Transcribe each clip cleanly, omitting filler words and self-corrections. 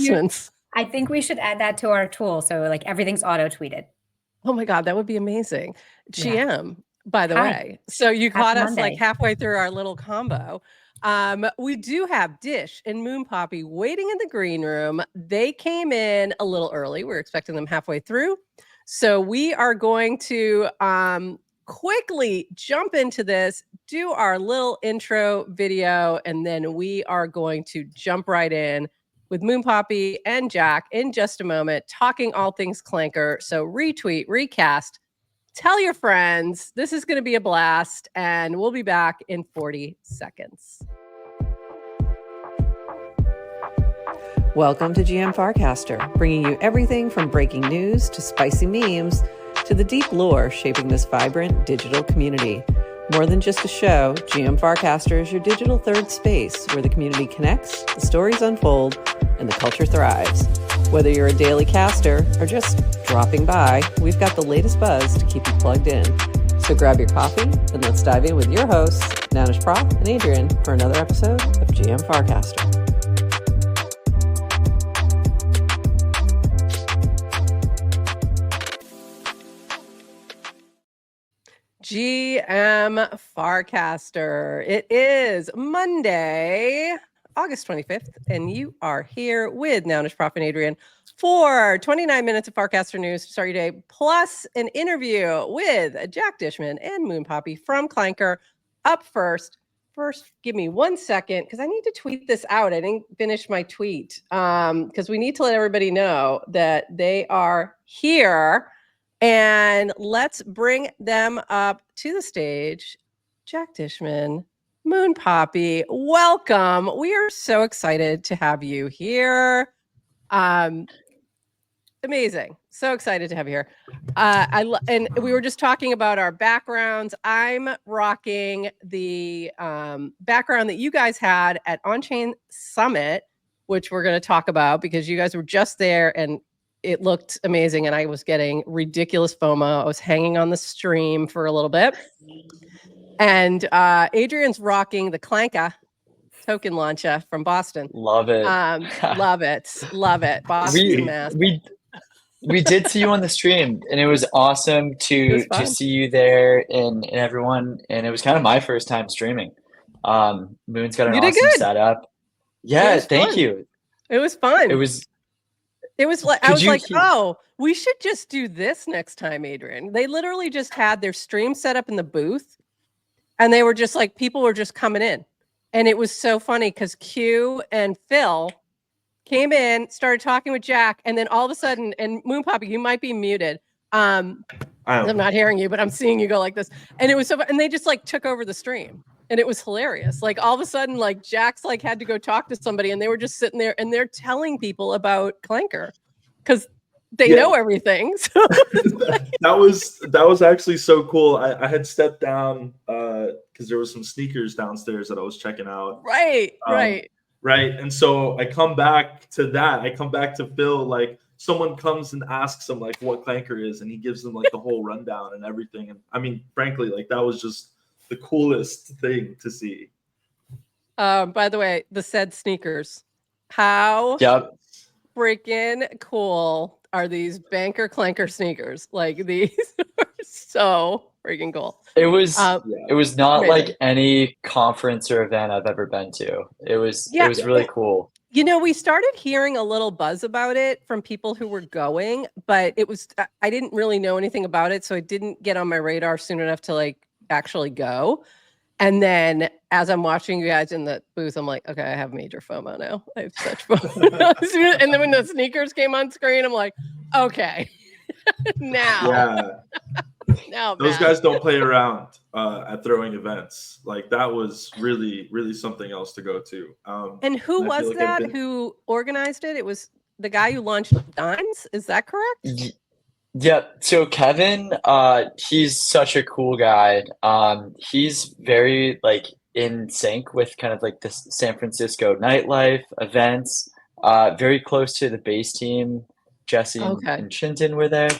announcements. I think we should add that to our tool. So like everything's auto-tweeted. Oh my God, that would be amazing. Yeah. GM, by the Hi. way. So you Happy caught us Monday. like halfway through our little combo. We do have Dish and Moon Poppy waiting in the green room. They came in a little early. We're expecting them halfway through. So we are going to quickly jump into this, do our little intro video, and then we are going to jump right in with Moon Poppy and Jack in just a moment, talking all things Clanker. So retweet, recast, tell your friends. This is going to be a blast, and we'll be back in 40 seconds. Welcome to GM Farcaster, bringing you everything from breaking news to spicy memes to the deep lore shaping this vibrant digital community. More than just a show, GM Farcaster is your digital third space where the community connects, the stories unfold, and the culture thrives. Whether you're a daily caster or just dropping by, we've got the latest buzz to keep you plugged in. So grab your coffee and let's dive in with your hosts, Nanish Prof and Adrian, for another episode of GM Farcaster. GM Farcaster. It is Monday, August 25th, and you are here with Nanish Prof and Adrian for 29 minutes of Farcaster news to start your day, plus an interview with Jack Dishman and Moon Poppy from Clanker. Up first, give me 1 second because I need to tweet this out. I didn't finish my tweet because we need to let everybody know that they are here. And let's bring them up to the stage. Jack Dishman, Moon Poppy, welcome. We are so excited to have you here. Amazing. So excited to have you here. And we were just talking about our backgrounds. I'm rocking the background that you guys had at Onchain Summit, which we're going to talk about because you guys were just there and it looked amazing, and I was getting ridiculous FOMO. I was hanging on the stream for a little bit. And Adrian's rocking the Clanker token launcher from Boston. Love it. Love it. Boston, Mass. We did see you on the stream, and it was awesome to see you there and everyone. And it was kind of my first time streaming. Moon's got an awesome setup. Yeah, thank you. It was fun. It was like, I was like, oh, we should just do this next time, Adrian. They literally just had their stream set up in the booth, and they were just like, people were just coming in. And it was so funny because Q and Phil came in, started talking with Jack, and then all of a sudden, and Moon Poppy, you might be muted. I'm not hearing you, but I'm seeing you go like this. And it was so, and they just like took over the stream. And it was hilarious. Like all of a sudden, like Jack's like had to go talk to somebody, and they were just sitting there, and they're telling people about Clanker because they know everything. So that was actually so cool. I had stepped down because there was some sneakers downstairs that I was checking out. Right. And so I come back to that. I come back to Phil. Like someone comes and asks him like what Clanker is, and he gives them like the whole rundown and everything. And I mean, frankly, like that was just the coolest thing to see. By the way, the said sneakers. How freaking cool are these banker Clanker sneakers? Like these are so freaking cool. It was not like any conference or event I've ever been to. It was really cool. You know, we started hearing a little buzz about it from people who were going, but I didn't really know anything about it, so it didn't get on my radar soon enough to like actually go. And then as I'm watching you guys in the booth, I'm like, okay, I have major FOMO now. I have such FOMO. And then when the sneakers came on screen, I'm like, okay, now. Now, those guys don't play around at throwing events. Like that was really, really something else to go to. And who was that who organized it? It was the guy who launched Dimes. Is that correct? Yeah, so Kevin, he's such a cool guy. He's very like in sync with kind of like the San Francisco nightlife events. Very close to the base team. Jesse and Chinton were there.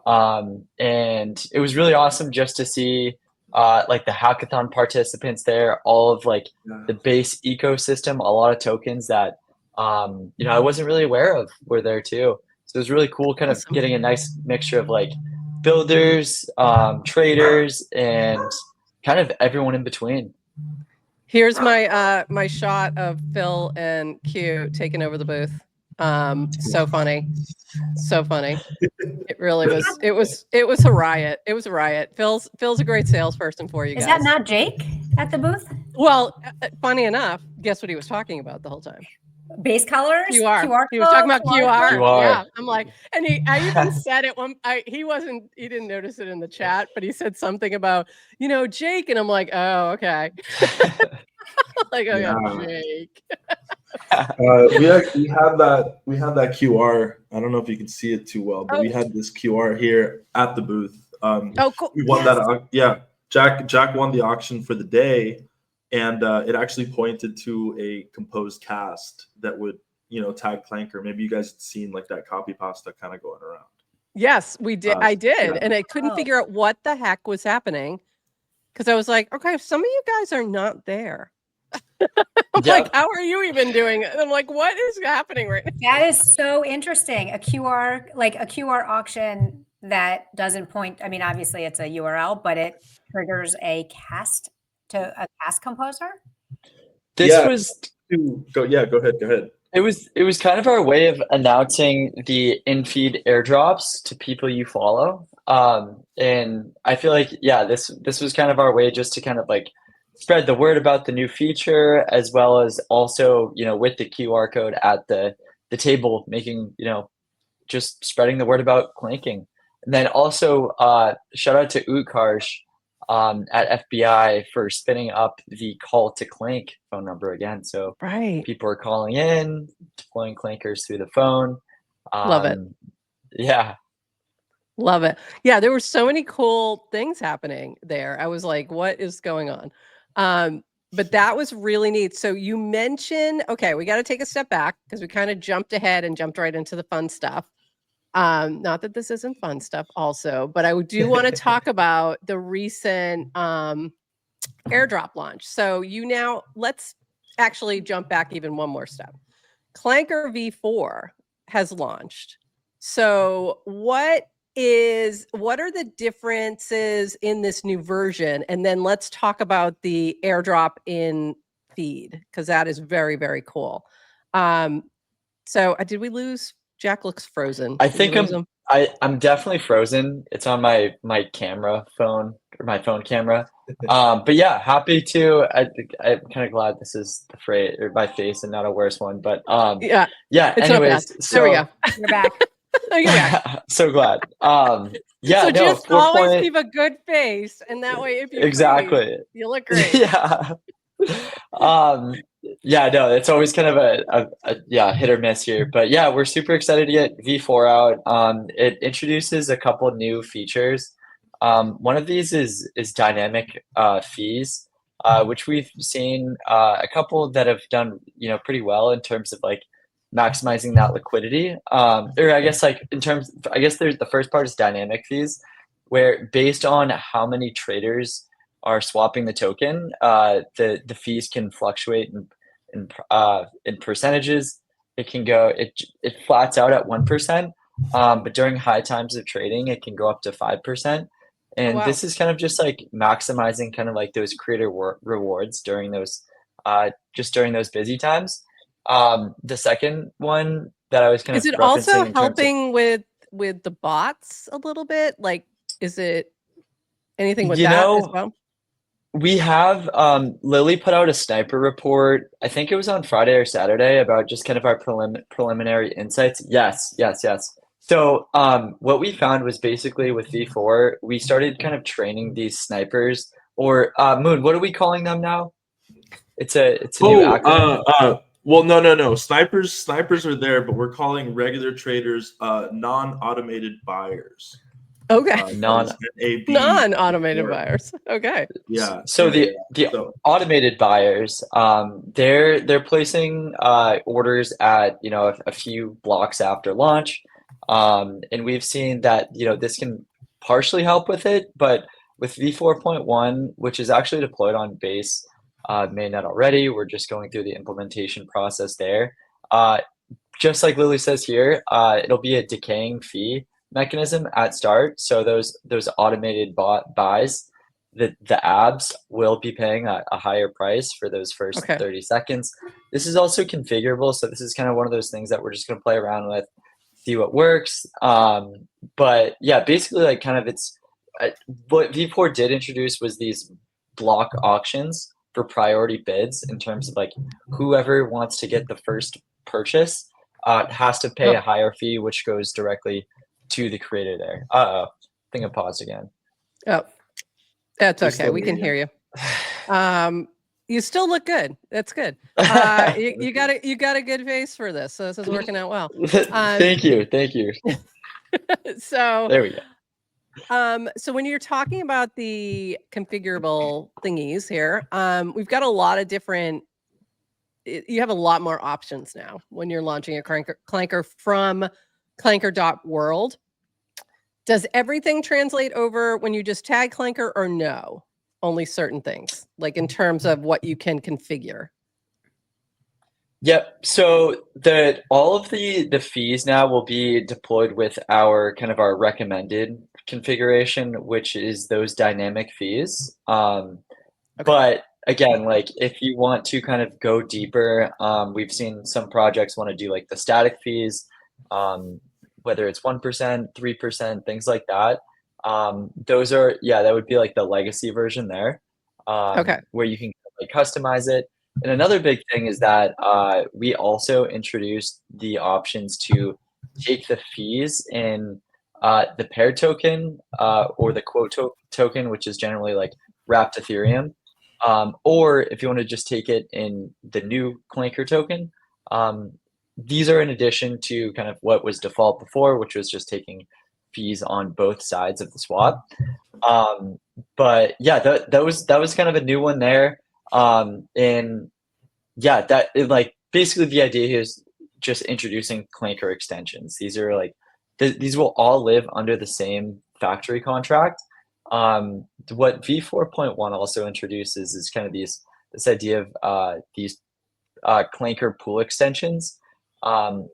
And it was really awesome just to see like the hackathon participants there, all of like the base ecosystem, a lot of tokens that I wasn't really aware of were there too. So it was really cool kind of Awesome. getting a nice mixture of like builders, traders, and kind of everyone in between. Here's my my shot of Phil and Q taking over the booth. So funny. So funny. It really was. It was a riot. It was a riot. Phil's a great salesperson for you Is guys. that not Jake at the booth? Well, funny enough, guess what he was talking about the whole time? Base colors? QR. He was talking about QR. QR. Yeah. I'm like, and I even said it one. He didn't notice it in the chat, but he said something about, Jake, and I'm like, oh, okay. Like, oh yeah, Jake. We had that QR. I don't know if you can see it too well, but we had this QR here at the booth. Oh, cool. We won that. Yeah, Jack won the auction for the day, and it actually pointed to a composed cast that would tag Clanker. Maybe you guys had seen like that copy pasta kind of going around. Yes, we did. I did, yeah. and I couldn't figure out what the heck was happening because I was like, okay, some of you guys are not there. Like, how are you even doing it? I'm like, what is happening right now? That is so interesting. A QR auction that doesn't point. I mean, obviously it's a URL, but it triggers a cast composer. This was go ahead. It was kind of our way of announcing the in-feed airdrops to people you follow. And I feel like, this was kind of our way just to kind of like spread the word about the new feature, as well as also, with the QR code at the table, making, just spreading the word about clanking. And then also shout out to Utkarsh at FBI for spinning up the call to clank phone number again. So people are calling in, deploying clankers through the phone. Love it. Yeah. Love it. Yeah, there were so many cool things happening there. I was like, what is going on? But that was really neat. So you mentioned, okay, we got to take a step back because we kind of jumped ahead and jumped right into the fun stuff. Not that this isn't fun stuff also, but I do want to talk about the recent airdrop launch. So let's actually jump back even one more step. Clanker V4 has launched. So what are the differences in this new version? And then let's talk about the airdrop in feed, because that is very, very cool. So did we lose? Jack looks frozen. I think I'm definitely frozen. It's on my camera phone, or my phone camera. But yeah, happy to. I'm kind of glad this is the phrase or my face and not a worse one. But yeah. Anyways, there we go. You're back. You're back. So glad. Yeah. So no, just always keep a good face, and that way, if you breathe, you look great. Yeah. Yeah, no, it's always kind of a hit or miss here, but yeah, we're super excited to get V4 out. It introduces a couple of new features. One of these is dynamic fees, which we've seen a couple that have done pretty well in terms of like maximizing that liquidity. Or I guess like there's the first part is dynamic fees, where based on how many traders are swapping the token, the fees can fluctuate in percentages. It can go it flats out at 1%, but during high times of trading, it can go up to 5%. And this is kind of just like maximizing kind of like those creator rewards during those during those busy times. The second one that I was kind of is it also helping with the bots a little bit? Like, is it anything with that as well? We have Lily put out a sniper report. I think it was on Friday or Saturday about just kind of our preliminary insights. Yes. So what we found was basically with V4, we started kind of training these snipers, or Moon. What are we calling them now? It's a new acronym. Well, no. Snipers are there, but we're calling regular traders non-automated buyers. Okay. Non-automated buyers. Okay. Yeah. So the automated buyers, they're placing orders at a few blocks after launch, and we've seen that this can partially help with it, but with V4.1, which is actually deployed on base mainnet already, we're just going through the implementation process there. Just like Lily says here, it'll be a decaying fee mechanism at start. So those automated buys, the abs will be paying a higher price for those first 30 seconds. This is also configurable, so this is kind of one of those things that we're just going to play around with, see what works. But yeah, basically, like, kind of it's what V4 did introduce was these block auctions for priority bids, in terms of like whoever wants to get the first purchase has to pay a higher fee, which goes directly to the creator there. I think I paused again. Oh, that's We okay. still We hear can you. hear you. You still look good. That's good. You got a good face for this. So this is working out well. Thank you. So There we go. so when you're talking about the configurable thingies here, we've got a lot of different. You have a lot more options now when you're launching a Clanker from clanker.world. Does everything translate over when you just tag Clanker, or no? Only certain things, like in terms of what you can configure? Yep. So all of the fees now will be deployed with our kind of our recommended configuration, which is those dynamic fees. But again, like if you want to kind of go deeper, we've seen some projects want to do like the static fees, whether it's 1%, 3%, things like that. Those are, that would be like the legacy version there, where you can like customize it. And another big thing is that we also introduced the options to take the fees in the paired token or the quote token, which is generally like wrapped Ethereum. Or if you want to just take it in the new Clanker token, these are in addition to kind of what was default before, which was just taking fees on both sides of the swap. But yeah, that was kind of a new one there. And yeah, like basically the idea here is just introducing Clanker extensions. These are like these will all live under the same factory contract. What V4.1 also introduces is kind of this idea of these Clanker pool extensions,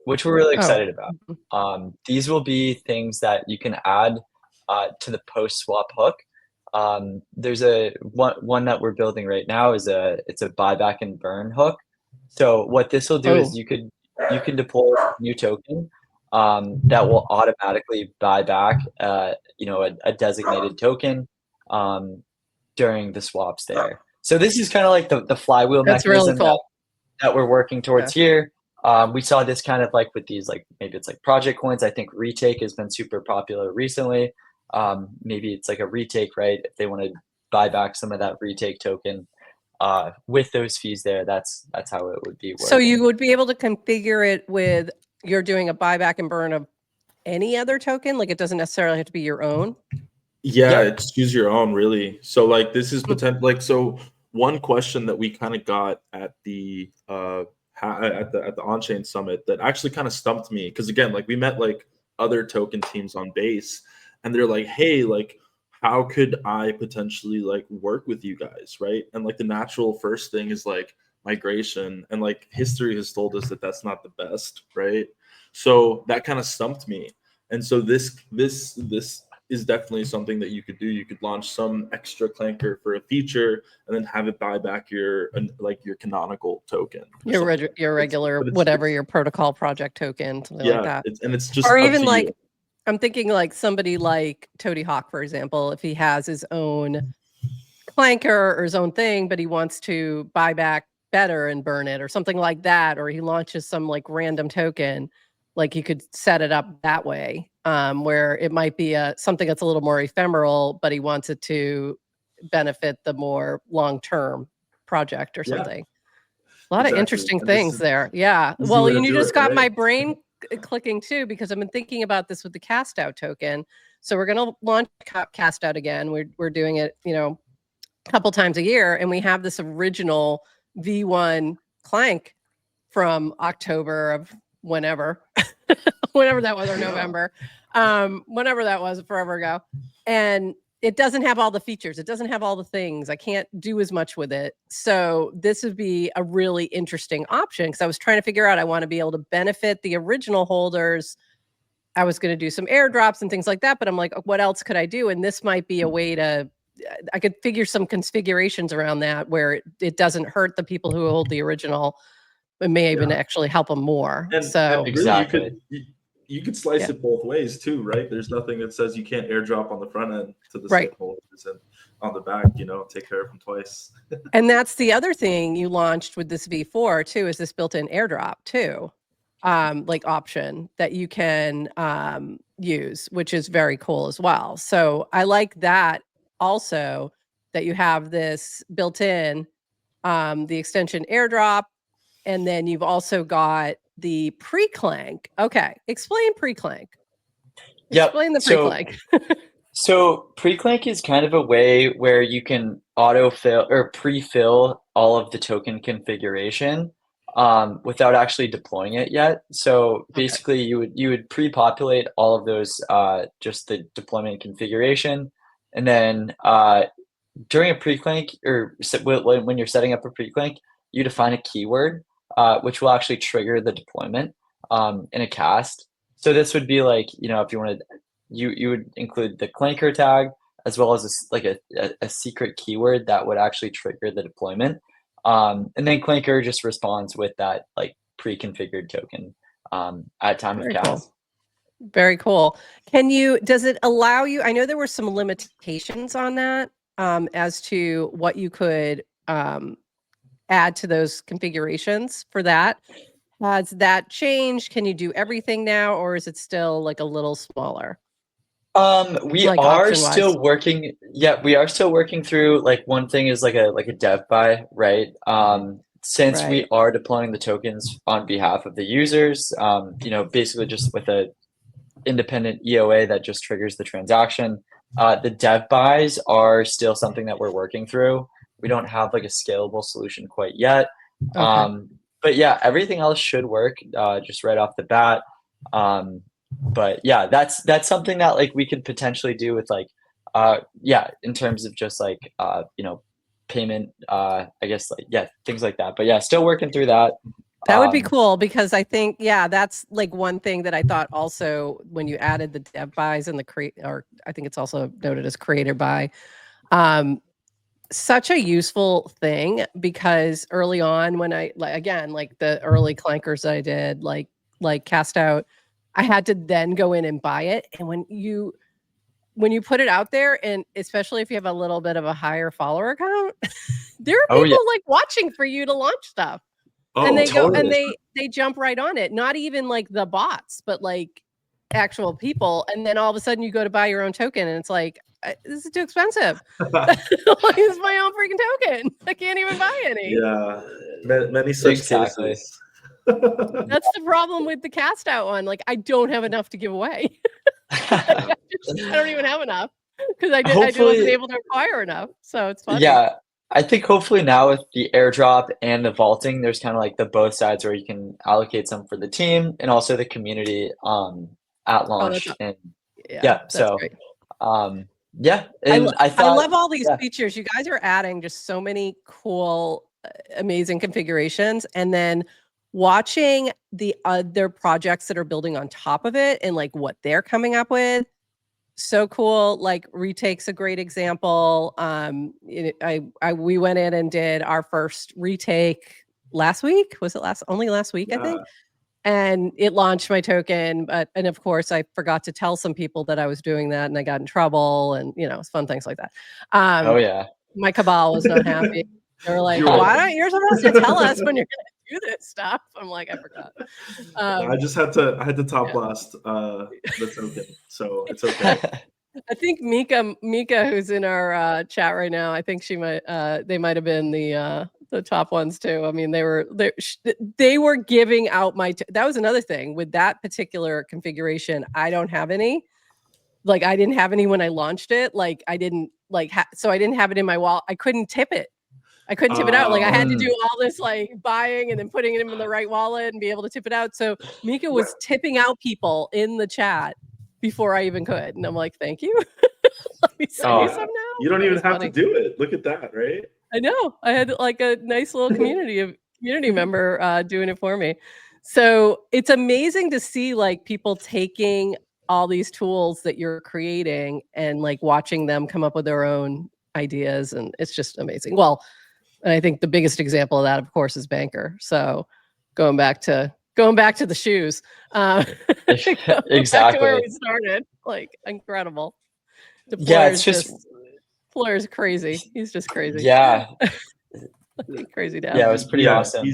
which we're really excited about. These will be things that you can add to the post swap hook. There's one that we're building right now it's a buyback and burn hook. So what this will do is you can deploy a new token that will automatically buy back a designated token during the swaps there. So this is kind of like the flywheel mechanism that we're working towards here. We saw this kind of like with these, like maybe it's like project coins. I think retake has been super popular recently. Maybe it's like a retake, right? If they want to buy back some of that retake token with those fees there, that's how it would be working. So you would be able to configure it with you're doing a buyback and burn of any other token? Like it doesn't necessarily have to be your own? Yeah, it's choose your own, really. So like this is potential. Like, so one question that we kind of got at the Onchain Summit that actually kind of stumped me, because again, like we met like other token teams on base, and they're like, hey, like how could I potentially like work with you guys, right? And like the natural first thing is like migration, and like history has told us that that's not the best, right? So that kind of stumped me. And so this is definitely something that you could do. You could launch some extra Clanker for a feature and then have it buy back your canonical token. Your regular, whatever your protocol project token, something like that. It's just, or even like you. I'm thinking like somebody like Toady Hawk, for example, if he has his own Clanker or his own thing, but he wants to buy back better and burn it or something like that, or he launches some like random token, like you could set it up that way, where it might be something that's a little more ephemeral, but he wants it to benefit the more long-term project or something. A lot of interesting things there. Yeah. Well, you just got my brain clicking too, because I've been thinking about this with the cast out token. So we're going to launch cast out again. We're doing it, a couple times a year, and we have this original V1 Clank from October of whenever that was, or November, whenever that was, forever ago. And it doesn't have all the features. It doesn't have all the things. I can't do as much with it. So this would be a really interesting option because I was trying to figure out, I want to be able to benefit the original holders. I was going to do some airdrops and things like that, but I'm like, what else could I do? And this might be a way to, I could figure some configurations around that where it doesn't hurt the people who hold the original. It may even actually help them more. And So Exactly. really, you could slice it both ways too, right? There's nothing that says you can't airdrop on the front end to the stakeholders, and on the back, take care of them twice. And that's the other thing you launched with this V4 too, is this built-in airdrop too, like option that you can use, which is very cool as well. So I like that also, that you have this built-in, the extension airdrop, and then you've also got the pre-clank. Okay, explain pre-clank. Explain the pre-clank. So pre-clank is kind of a way where you can autofill or pre-fill all of the token configuration without actually deploying it yet. So basically, you would pre-populate all of those, just the deployment configuration, and then during a pre-clank, or when you're setting up a pre-clank, you define a keyword which will actually trigger the deployment in a cast. So this would be like, if you wanted, you would include the Clanker tag as well as a secret keyword that would actually trigger the deployment. And then Clanker just responds with that like pre-configured token at time of cast. Cool. Very cool. Does it allow you, I know there were some limitations on that as to what you could add to those configurations for that. Has that changed? Can you do everything now, or is it still like a little smaller? We are still working. Yeah, we are still working through, like, one thing is like a dev buy, right? Since we are deploying the tokens on behalf of the users, basically just with a independent EOA that just triggers the transaction. The dev buys are still something that we're working through. We don't have like a scalable solution quite yet. But yeah, everything else should work just right off the bat. But yeah, that's something that like we could potentially do with like in terms of just like payment, I guess, like things like that. But yeah, still working through that. That would be cool, because I think that's like one thing that I thought also when you added the dev buys and or I think it's also noted as creator buy. Such a useful thing, because early on when I like the early clankers I did, like cast out, I had to then go in and buy it. And when you put it out there, and especially if you have a little bit of a higher follower count, there are people like watching for you to launch stuff. And they go and they jump right on it. Not even like the bots, but like actual people. And then all of a sudden you go to buy your own token and it's like, this is too expensive. It's my own freaking token. I can't even buy any. Yeah, many such cases. That's the problem with the cast out one. Like, I don't have enough to give away. I don't even have enough because I wasn't able to acquire enough. So it's funny. Yeah, I think hopefully now with the airdrop and the vaulting, there's kind of like the both sides where you can allocate some for the team and also the community at launch. And so great. And I love all these features. You guys are adding just so many cool, amazing configurations, and then watching the other projects that are building on top of it and like what they're coming up with. So cool. Like Retake's a great example. We went in and did our first retake last week. Was it only last week, I think? And it launched my token, and of course I forgot to tell some people that I was doing that, and I got in trouble, and it's fun things like that. My cabal was not happy. They were like, "Why don't you're supposed to tell us when you're going to do this stuff?" I'm like, I forgot. I had to top blast the token, so it's okay. I think Mika, who's in our chat right now, I think she might. They might have been the top ones too. I mean, they were giving out that was another thing with that particular configuration. I don't have any. Like, I didn't have any when I launched it. Like, I didn't so I didn't have it in my wallet. I couldn't tip it. I couldn't tip it out. Like, I had to do all this like buying and then putting it in the right wallet and be able to tip it out. So Mika was tipping out people in the chat before I even could. And I'm like, thank you. Let me send you Oh. some now. You don't That even was have funny. to do it. Look at that, right? I know. I had like a nice little community member doing it for me. So it's amazing to see like people taking all these tools that you're creating and like watching them come up with their own ideas, and it's just amazing. Well, and I think the biggest example of that, of course, is Banker. So going back to the shoes, going back to where Exactly. we started, like incredible. Yeah, it's just Deployer's crazy. He's just crazy. yeah, Crazy dad. yeah, it was pretty awesome.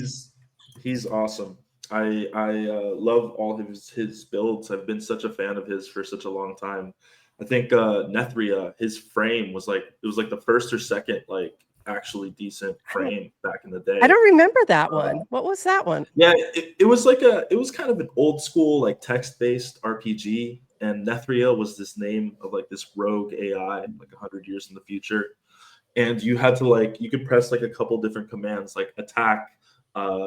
He's awesome. I love all his builds. I've been such a fan of his for such a long time. I think Nethria, his frame was like the first or second like actually decent frame back in the day. I don't remember that one. What was that one? Yeah, it was kind of an old school like text-based RPG, and Nethria was this name of like this rogue AI like 100 years in the future. And you had to you could press like a couple different commands like attack,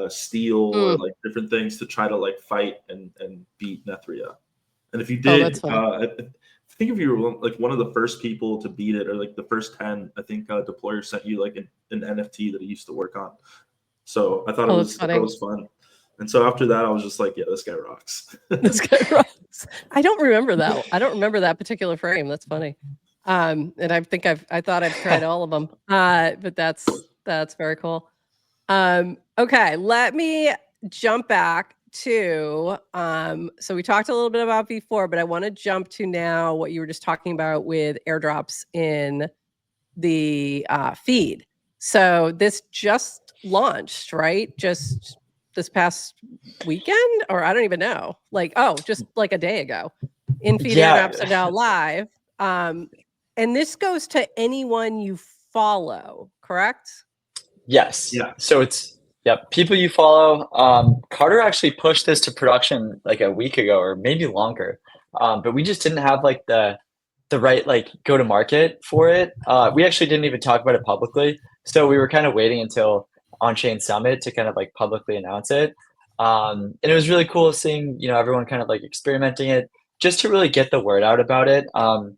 steal, or like different things to try to like fight and beat Nethria. And if you did, that's funny. I think if you were like one of the first people to beat it, or like the first 10, I think Deployer sent you like an NFT that he used to work on. So I thought it was fun. And so after that, I was just like, yeah, this guy rocks. This guy rocks. I don't remember that. I don't remember that particular frame. That's funny. And I think I thought I've tried all of them. But that's very cool. Okay, let me jump back to so we talked a little bit about V4, but I want to jump to now what you were just talking about with airdrops in the feed. So this just launched, right? Just this past weekend, or I don't even know. Just like a day ago. In-feed airdrops are now live. And this goes to anyone you follow, correct? Yes. Yeah. So it's people you follow. Carter actually pushed this to production like a week ago or maybe longer. But we just didn't have like the right like go to market for it. We actually didn't even talk about it publicly. So we were kind of waiting until Onchain Summit to kind of like publicly announce it. And it was really cool seeing, everyone kind of like experimenting it just to really get the word out about it. Kind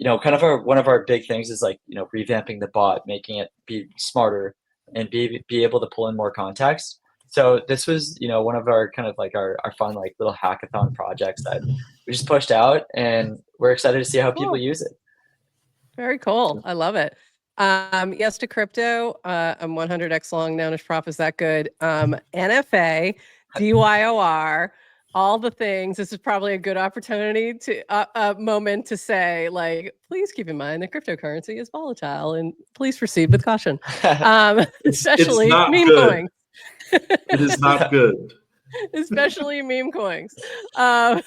of one of our big things is like, revamping the bot, making it be smarter and be able to pull in more context. So this was, one of our kind of like our fun, like little hackathon projects that we just pushed out, and we're excited to see how people use it. Very cool. I love it. Yes to crypto. I'm 100x long. Nounish Prof is that good. NFA, DYOR, all the things. This is probably a good opportunity to moment to say, like, please keep in mind that cryptocurrency is volatile and please proceed with caution. Especially not meme good. coins. It is not good. Especially meme coins. So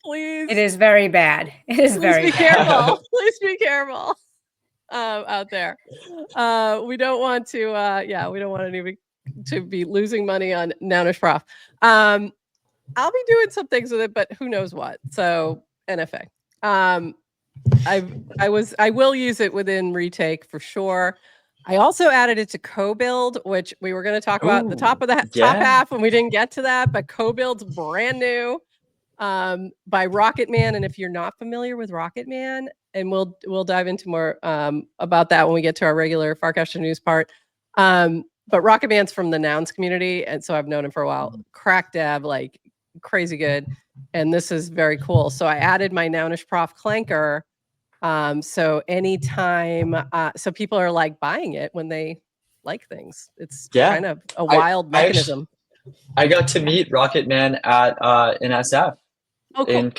please. It is very bad. It is very be bad. careful. Please be careful out there. We don't want to. We don't want anyone to be losing money on Nounish Prof. I'll be doing some things with it, but who knows what. So NFA. I will use it within retake for sure. I also added it to Cobuild, which we were going to talk about at the top of the top half, and we didn't get to that. But Cobuild's brand new by Rocket Man, and if you're not familiar with Rocket Man, and we'll dive into more about that when we get to our regular Farcaster news part. But Rocket Man's from the Nouns community, and so I've known him for a while. Crack dev, like crazy good, and this is very cool. So I added my Nounish Prof Clanker. So anytime, so people are like buying it when they like things. It's kind of a wild mechanism. I got to meet Rocket Man at in SF. Oh, cool.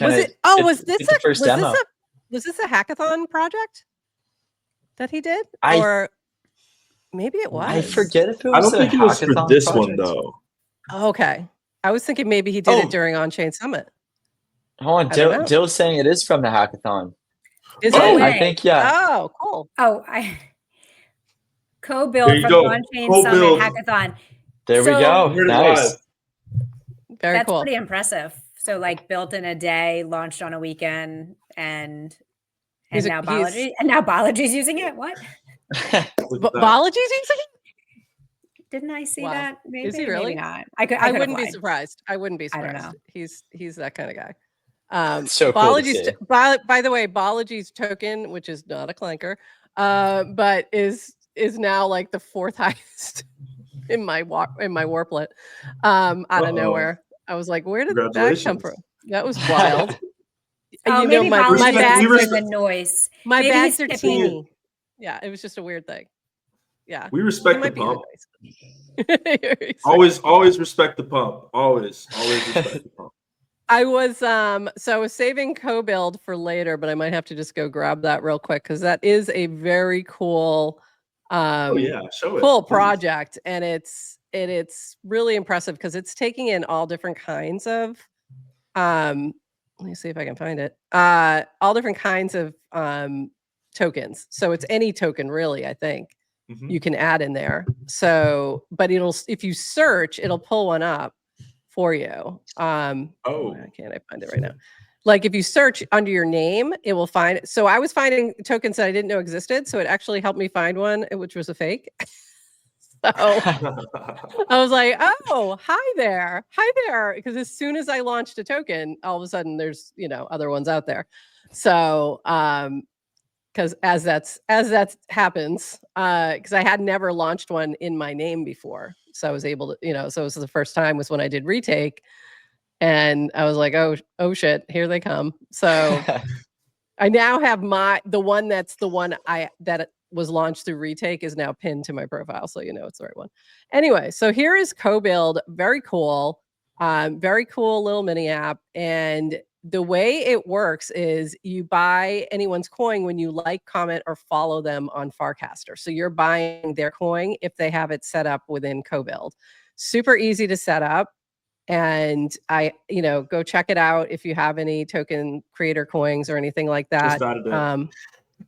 Was this a hackathon project that he did? Or maybe it was. I forget if it was. I don't think it was for this project. one though. Okay. I was thinking maybe he did it during Onchain Summit. Hold on, Dill's saying it is from the hackathon. Is it? I think, yeah. Oh, cool. Co-build from Onchain Summit hackathon. There we go. Nice. Very cool. That's pretty impressive. So like built in a day, launched on a weekend, and now Biology's using it. What? Biology's using it? Didn't I see that? Maybe, is he really? Maybe not. I wouldn't be surprised. I wouldn't be surprised. I don't know. He's that kind of guy. So cool to see. By the way, Balaji's token, which is not a clanker, but is now like the 4th highest in my warplet, out of nowhere. I was like, where did that come from? That was wild. Oh, You maybe know, my bags bags are the noise. My Maybe bags he's are tipping. teeny. Yeah, it was just a weird thing. Yeah, We respect the pump. Exactly. Always respect the pump. Always respect the pump. I was saving Cobuild for later, but I might have to just go grab that real quick because that is a very cool, Show it. cool Please. project, and it's really impressive because it's taking in all different kinds of let me see if I can find it. All different kinds of tokens. So it's any token really, I think. You can add in there. So, but if you search, it'll pull one up for you. Why can't I find it right now? Like if you search under your name, it will find it. So I was finding tokens that I didn't know existed. So it actually helped me find one, which was a fake. So I was like, oh, hi there. Because as soon as I launched a token, all of a sudden there's, other ones out there. So, because as that happens, because I had never launched one in my name before. So I was able to, so it was the first time was when I did retake, and I was like, oh shit, here they come. So I now have the one that was launched through retake is now pinned to my profile, so it's the right one. Anyway, so here is Cobuild, very cool little mini app, and the way it works is you buy anyone's coin when you like, comment, or follow them on Farcaster. So you're buying their coin if they have it set up within Cobuild. Super easy to set up. And go check it out if you have any token creator coins or anything like that.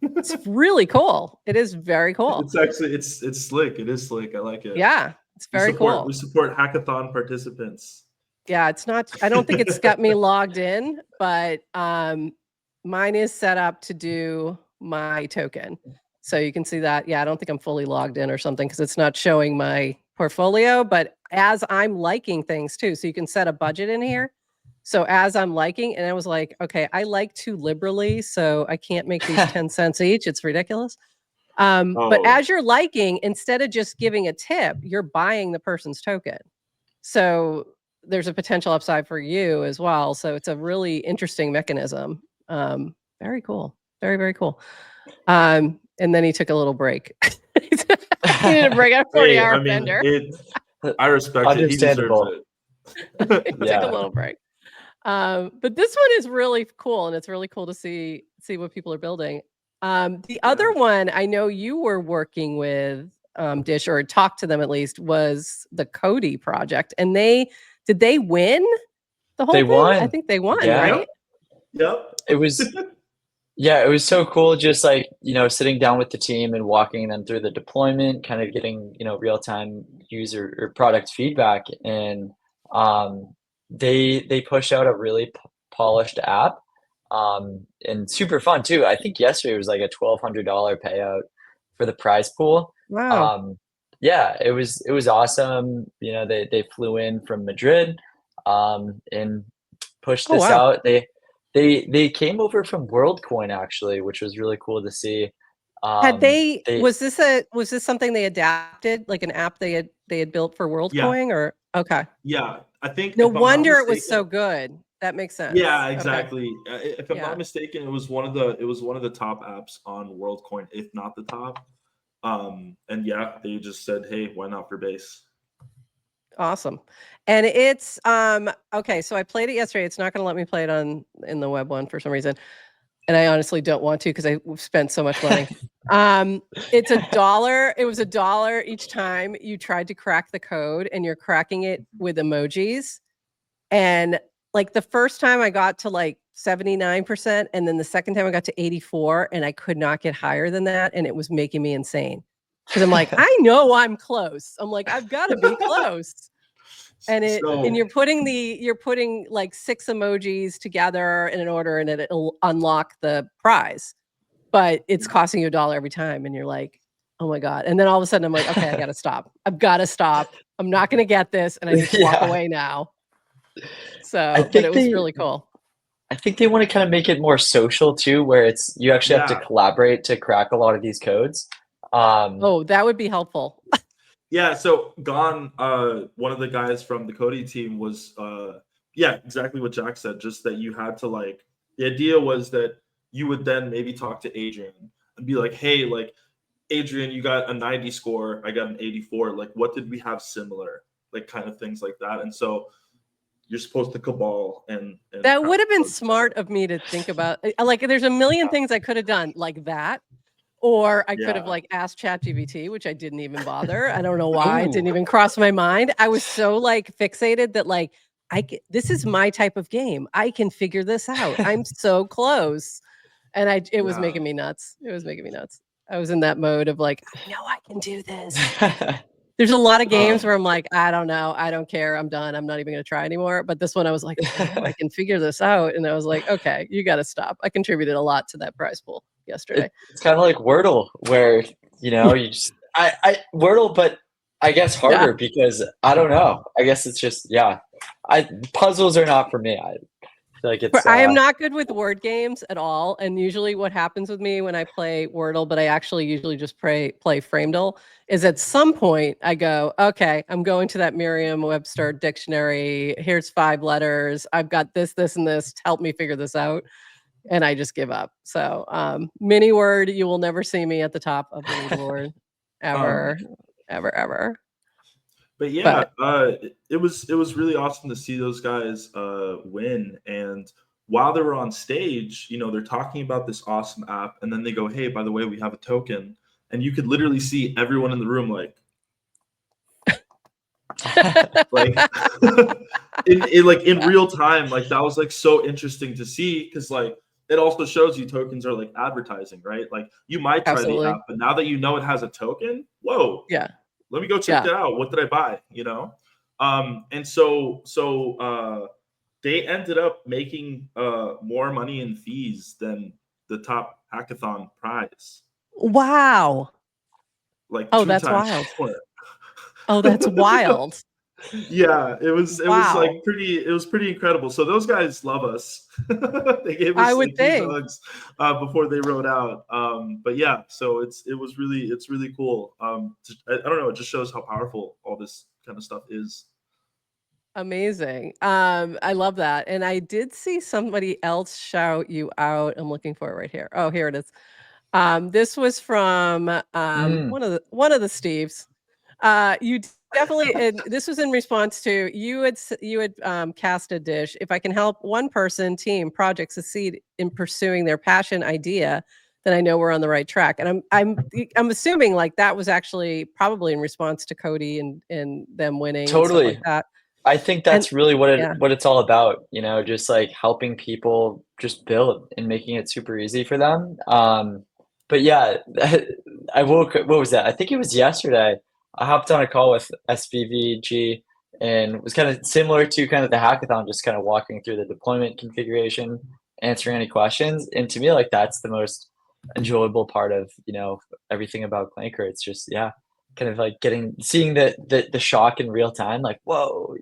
It's really cool. It is very cool. It's actually it's slick. It is slick. I like it. Yeah, it's very cool. We support hackathon participants. Yeah, it's not. I don't think it's got me logged in, but mine is set up to do my token. So you can see that. Yeah, I don't think I'm fully logged in or something because it's not showing my portfolio. But as I'm liking things too, so you can set a budget in here. So as I'm liking, and I was like, okay, I like too liberally, so I can't make these 10 cents each. It's ridiculous. But as you're liking, instead of just giving a tip, you're buying the person's token. So there's a potential upside for you as well. So it's a really interesting mechanism. Very cool. Very, very cool. And then he took a little break. He needed a break after 40-hour bender. I respect it. He deserves it. Took a little break. But this one is really cool, and it's really cool to see what people are building. The other one I know you were working with, Dish, or talked to them at least, was the Cody project. And did they win the whole thing? Won. I think they won, yeah. right? Yep. It was it was so cool just like, sitting down with the team and walking them through the deployment, kind of getting, real-time user or product feedback. And they pushed out a really polished app, and super fun too. I think yesterday was like a $1,200 payout for the prize pool. Wow. It was awesome. They flew in from Madrid, and pushed this out. They came over from WorldCoin actually, which was really cool to see. Was this something they adapted, like an app they had built for WorldCoin, or okay? Yeah, I think. No wonder it was so good. That makes sense. Yeah, exactly. Okay. If I'm not mistaken, it was one of the top apps on WorldCoin, if not the top. And they just said, hey, why not for base? Awesome. And it's okay, so I played it yesterday. It's not going to let me play it in the web one for some reason. And I honestly don't want to because I spent so much money. It's $1. It was $1 each time you tried to crack the code, and you're cracking it with emojis. And like the first time I got to like 79%, and then the second time I got to 84, and I could not get higher than that. And it was making me insane. Because I'm like, I know I'm close. I'm like, I've got to be close. And you're putting like 6 emojis together in an order, and it'll unlock the prize. But it's costing you $1 every time, and you're like, oh my God. And then all of a sudden I'm like, okay, I gotta stop. I've gotta stop. I'm not gonna get this, and I need to walk away now. So but it was really cool. I think they want to kind of make it more social too, where it's you actually have to Yeah. collaborate to crack a lot of these codes. Oh, that would be helpful. Yeah, so Gon, one of the guys from the Cody team was, yeah, exactly what Jack said. Just that you had to like, the idea was that you would then maybe talk to Adrian and be like, hey, like, Adrian, you got a 90 score, I got an 84. Like, what did we have similar? Like, kind of things like that. And so you're supposed to cabal and That would have been code smart of me to think about. Like, there's a million things I could have done like that. Or I could have Yeah. like asked ChatGPT, which I didn't even bother. I don't know why. It didn't Ooh. even cross my mind. I was so like fixated that like this is my type of game. I can figure this out. I'm so close. And it was Yeah. making me nuts. It was making me nuts. I was in that mode of like, I know I can do this. There's a lot of games where I'm like, I don't know. I don't care. I'm done. I'm not even going to try anymore. But this one, I was like, oh, I can figure this out. And I was like, okay, you got to stop. I contributed a lot to that prize pool yesterday. It's kind of like Wordle, where you just I Wordle, but I guess harder because I don't know. I guess it's just puzzles are not for me. I feel like it's. I am not good with word games at all. And usually, what happens with me when I play Wordle, but I actually usually just play Framedle, is at some point I go, okay, I'm going to that Merriam-Webster dictionary. Here's 5 letters. I've got this, this, and this. Help me figure this out. And I just give up. So mini word, you will never see me at the top of the leaderboard ever. But yeah, it was really awesome to see those guys win. And while they were on stage, they're talking about this awesome app, and then they go, "Hey, by the way, we have a token," and you could literally see everyone in the room like in real time. Like that was like so interesting to see because like it also shows you tokens are like advertising, right? Like you might try Absolutely. the app, but now that you know it has a token, whoa, Yeah. let me go check that out. What did I buy? And so they ended up making more money in fees than the top hackathon prize. Wow. Like Oh, 2 that's times wild. more. Oh, that's wild. Yeah, it was Wow. like pretty incredible. So those guys love us. They gave us I would like huge think. hugs before they rode out. But yeah, so it's really cool. I don't know, it just shows how powerful all this kind of stuff is. Amazing. I love that. And I did see somebody else shout you out. I'm looking for it right here. Oh, here it is. This was from one of the Steves. You definitely, and this was in response to you had cast a dish. If I can help one person, team, project succeed in pursuing their passion idea, then I know we're on the right track. And I'm assuming like that was actually probably in response to Cody and them winning and stuff like that. I think that's really what it's all about, just like helping people just build and making it super easy for them. But yeah, what was that? I think it was yesterday. I hopped on a call with SVVG and it was kind of similar to kind of the hackathon, just kind of walking through the deployment configuration, answering any questions. And to me, like that's the most enjoyable part of, everything about Clanker. It's just, kind of like seeing the shock in real time, like, whoa,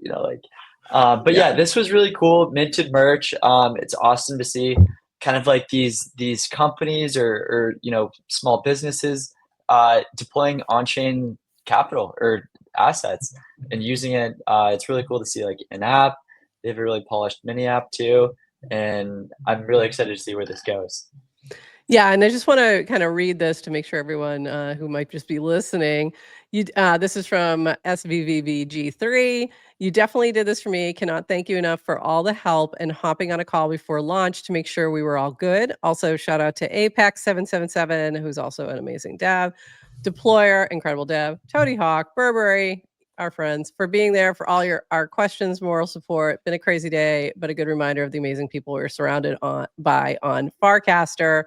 but yeah, this was really cool. Minted merch. It's awesome to see kind of like these companies or small businesses deploying on-chain capital or assets and using it. It's really cool to see like an app. They have a really polished mini app too, and I'm really excited to see where this goes. Yeah, and I just want to kind of read this to make sure everyone who might just be listening. This is from SVVVG3. You definitely did this for me. Cannot thank you enough for all the help and hopping on a call before launch to make sure we were all good. Also, shout out to Apex777, who's also an amazing dev, deployer, incredible dev, Toady Hawk, Burberry, our friends, for being there for all our questions, moral support. Been a crazy day, but a good reminder of the amazing people we're surrounded by on Farcaster.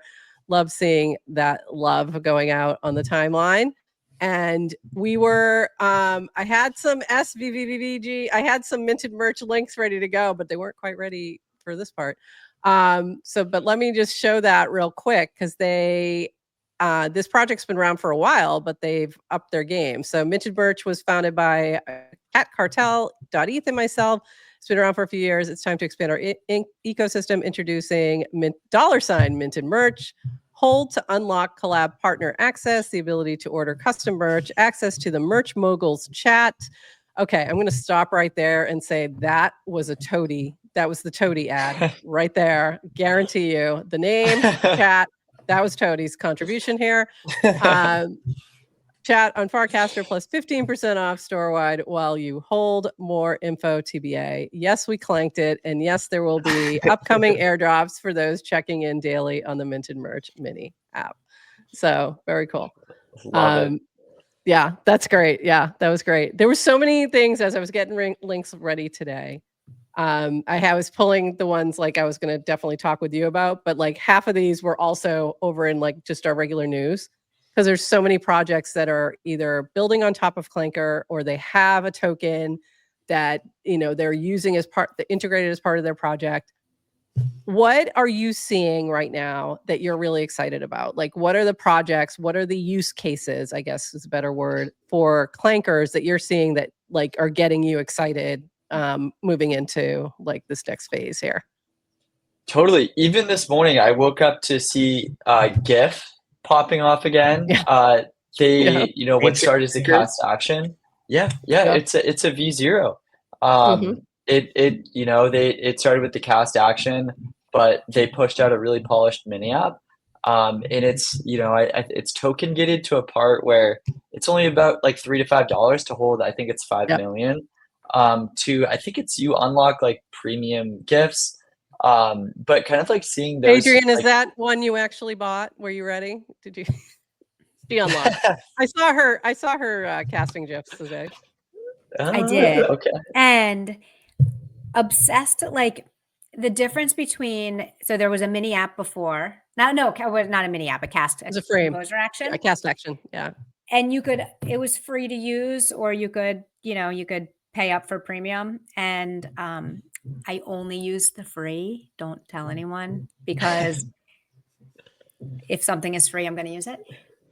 Love seeing that love going out on the timeline. And we were, I had some SVVVG, I had some minted merch links ready to go, but they weren't quite ready for this part. But let me just show that real quick because this project's been around for a while, but they've upped their game. So minted merch was founded by Cat Cartel.eth and myself, It's been around for a few years. It's time to expand our ecosystem, introducing $minted merch. Hold to unlock collab partner access, the ability to order custom merch, access to the Merch Moguls chat. Okay, I'm going to stop right there and say that was a toady. That was the toady ad right there. Guarantee you. The name, chat, that was Toady's contribution here. Chat on Farcaster plus 15% off store-wide while you hold. More info TBA. Yes, we clanked it. And yes, there will be upcoming airdrops for those checking in daily on the Minted Merch mini app. So very cool. Love it. Yeah, that's great. Yeah, that was great. There were so many things as I was getting links ready today. I was pulling the ones like I was going to definitely talk with you about, but like half of these were also over in like just our regular news. Because there's so many projects that are either building on top of Clanker or they have a token that they're using as integrated as part of their project. What are you seeing right now that you're really excited about? Like, what are the projects? What are the use cases, I guess is a better word, for Clankers that you're seeing that like are getting you excited moving into like this next phase here? Totally. Even this morning, I woke up to see GIF popping off again. Yeah. What started as the cast action. Yeah. It's a V0. It started with the cast action, but they pushed out a really polished mini app. And it's it's token gated to a part where it's only about like $3 to $5 to hold. I think it's 5 million. I think it's you unlock like premium gifts. But kind of like seeing those. Adrian, is that one you actually bought? Were you ready? Did you? She unlocked. I saw her casting gifs today. I did. Okay. And obsessed, like the difference between, so there was a mini app before. Not a mini app, a cast. It was a frame. Composer action. A cast action, yeah. And it was free to use, or you could pay up for premium. And I only use the free. Don't tell anyone, because if something is free, I'm going to use it.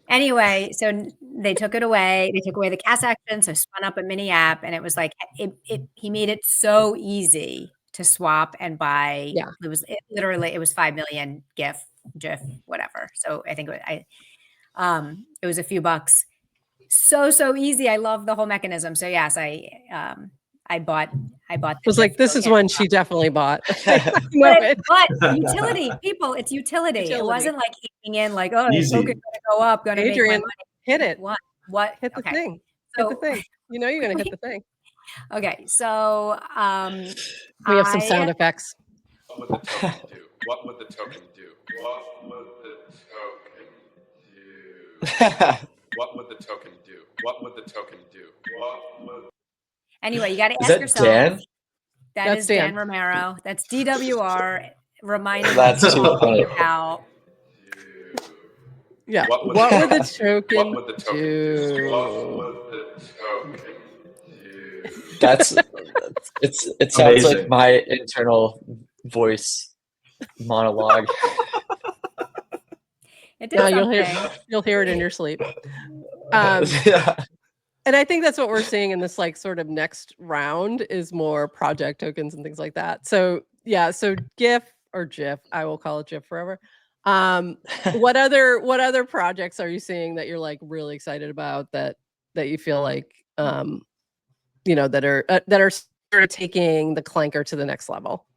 Anyway, so they took it away. They took away the cast action, so spun up a mini app, and it was like he made it so easy to swap and buy. Yeah. It was 5 million GIF, whatever. So I think it was a few bucks. So easy. I love the whole mechanism. So yes, I bought. It was like, this is one she definitely bought. But utility, people, it's utility. It wasn't like eating in like, oh, the token's gonna go up, gonna Adrian, make my money. hit it. What? Hit the thing. So, hit the thing. You know you're gonna hit the thing. Okay, so we have some sound effects. What would the token do? What would the token do? What would the token do? What would the token do? Anyway, you got to ask that yourself. Dan? That's Dan Romero. That's DWR. Reminding That's you too funny. how. Yeah. What would the token What would the token do? What would the token do? It sounds Amazing. like my internal voice monologue. It did You'll hear it in your sleep. Yeah. And I think that's what we're seeing in this like sort of next round is more project tokens and things like that. So yeah, so GIF or GIF, I will call it GIF forever. What other projects are you seeing that you're like really excited about that you feel like that are sort of taking the Clanker to the next level?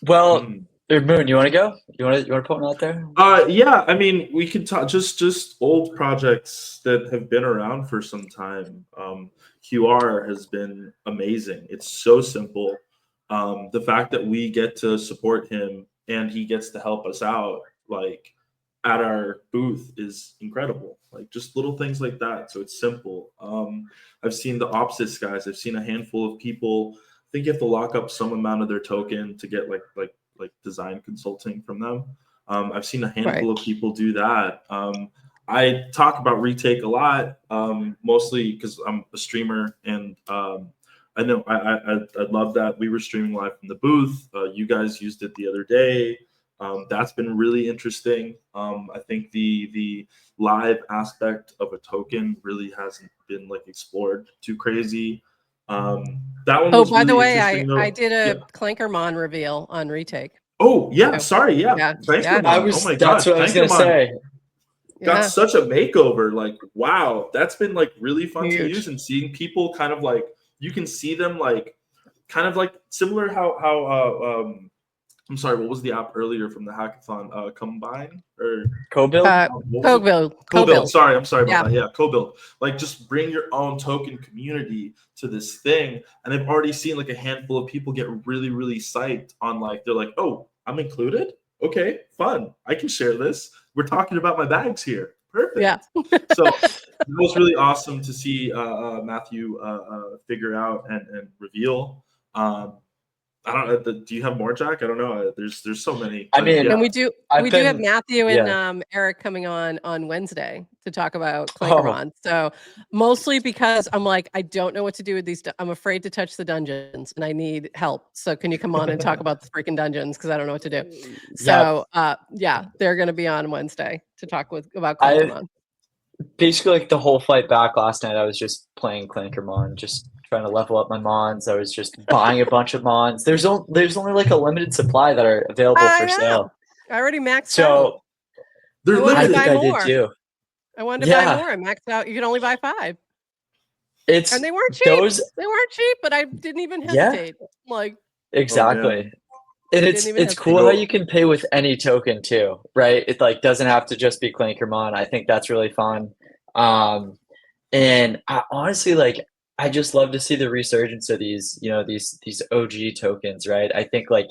Well, Moon, you want to go? You want to put one out there? Yeah. I mean, we could talk just old projects that have been around for some time. QR has been amazing. It's so simple. The fact that we get to support him and he gets to help us out, like at our booth, is incredible. Like just little things like that. So it's simple. I've seen the opposites guys. I've seen a handful of people. I think you have to lock up some amount of their token to get like design consulting from them. I've seen a handful of people do that. I talk about retake a lot, mostly because I'm a streamer, and I know I love that. We were streaming live from the booth. You guys used it the other day. That's been really interesting. I think the live aspect of a token really hasn't been like explored too crazy. That one Oh, was by the really way, interesting. Though. I did Yeah. a Clankermon reveal on retake. Oh yeah, So, sorry, yeah. yeah. Clankermon. Oh my That's gosh, what I was gonna Clankermon say. got Yeah. such a makeover. Like, wow, that's been like really fun to Huge. use, and seeing people kind of like, you can see them like kind of like similar how I'm sorry, what was the app earlier from the hackathon? Combine or Cobuild? what was it? Cobuild. Cobuild. Sorry, I'm sorry Yeah. about that. Yeah, Cobuild. Like, just bring your own token community to this thing, and I've already seen like a handful of people get really, really psyched on like, they're like, oh, I'm included. Okay, fun. I can share this. We're talking about my bags here. Perfect. Yeah. So it was really awesome to see Matthew figure out and reveal. I don't know. Do you have more, Jack? I don't know. There's so many. I But mean, yeah. And we do I've have been- Matthew and yeah. Eric coming on Wednesday to talk about Oh. Clankermon. So mostly because I'm like, I don't know what to do with these. I'm afraid to touch the dungeons and I need help. So can you come on and talk about the freaking dungeons? Because I don't know what to do. So yeah, they're going to be on Wednesday to talk about Clankermon. Basically, like the whole flight back last night, I was just playing Clankermon, just trying to level up my mons. I was just buying a bunch of mons. There's only like a limited supply that are available I for know. sale. I already maxed out. So They're I wanted I to limited. think buy I did more. too. I wanted to buy more. I maxed out. You can only buy 5. It's And they weren't cheap. those They weren't cheap, but I didn't even hesitate. Like, exactly. And didn't even it's cool how you can pay with any token too, right? It like doesn't have to just be Clankermon. I think that's really fun. And I honestly like I just love to see the resurgence of these, these OG tokens, right? I think like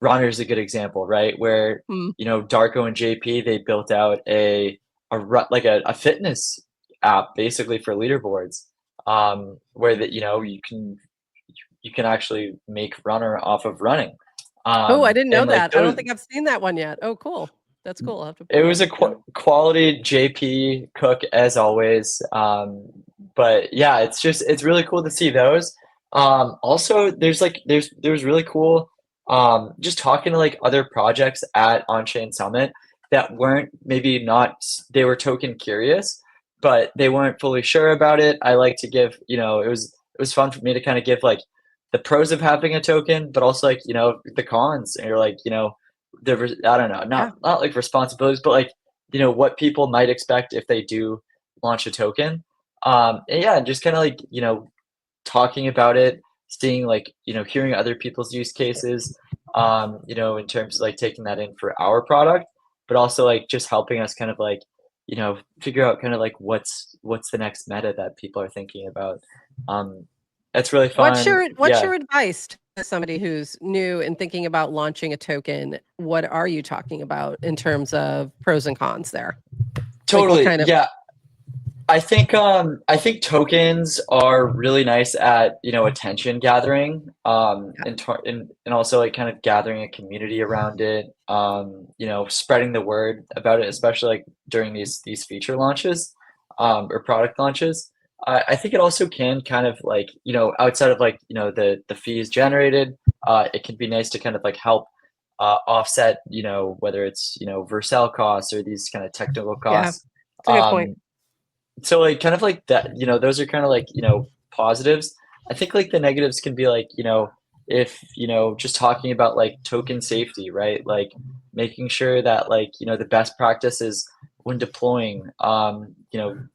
Runner's a good example, right? Where Darko and JP, they built out a fitness app basically for leaderboards, where that you can actually make Runner off of running. Oh, I didn't know and, like, that. I don't think I've seen that one yet. Oh, cool. That's cool. I'll have to It was a quality JP cook as always. But yeah, it's really cool to see those. Also, there was really cool just talking to like other projects at Onchain Summit that weren't maybe not they were token curious, but they weren't fully sure about it. I like to give it was fun for me to kind of give like the pros of having a token, but also like the cons. And you're like I don't know, not like responsibilities, but like what people might expect if they do launch a token. And yeah, just kind of like talking about it, seeing like hearing other people's use cases, in terms of like taking that in for our product, but also like just helping us kind of like figure out kind of like what's the next meta that people are thinking about. That's really fun. What's your advice to somebody who's new and thinking about launching a token? What are you talking about in terms of pros and cons there? Totally. Like yeah. I think tokens are really nice at attention gathering, and also like kind of gathering a community around it, spreading the word about it, especially like during these feature launches, or product launches. I think it also can kind of like outside of like the fees generated, it can be nice to kind of like help offset whether it's Vercel costs or these kind of technical costs. That's a good point. So like kind of like that, those are kind of like, positives. I think like the negatives can be like, if, just talking about like token safety, right? Like making sure that like, the best practice is when deploying,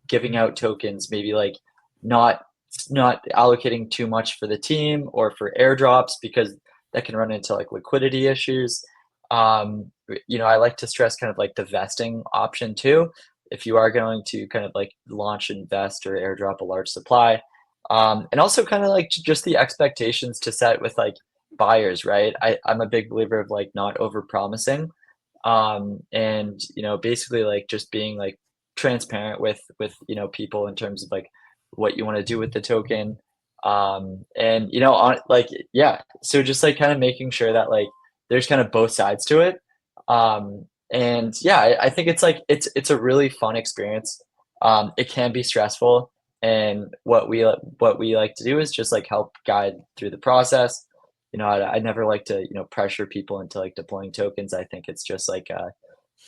giving out tokens, maybe like not allocating too much for the team or for airdrops, because that can run into like liquidity issues. I like to stress kind of like the vesting option too, if you are going to kind of like launch, invest, or airdrop a large supply. And also kind of like just the expectations to set with like buyers, right? I'm a big believer of like not over promising. And basically like just being like transparent with people in terms of like what you want to do with the token. And so just like kind of making sure that like there's kind of both sides to it. And yeah, I think it's like it's a really fun experience. It can be stressful, and what we like to do is just like help guide through the process. I never like to pressure people into like deploying tokens. I think it's just like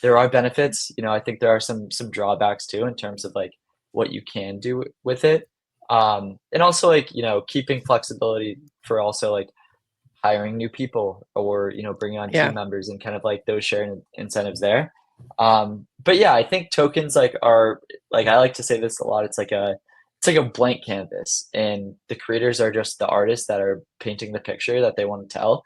there are benefits. I think there are some drawbacks too in terms of like what you can do with it. And also like, keeping flexibility for also like hiring new people or, bringing on Yeah. team members and kind of like those sharing incentives there. But yeah, I think tokens like are like, I like to say this a lot. It's like a blank canvas, and the creators are just the artists that are painting the picture that they want to tell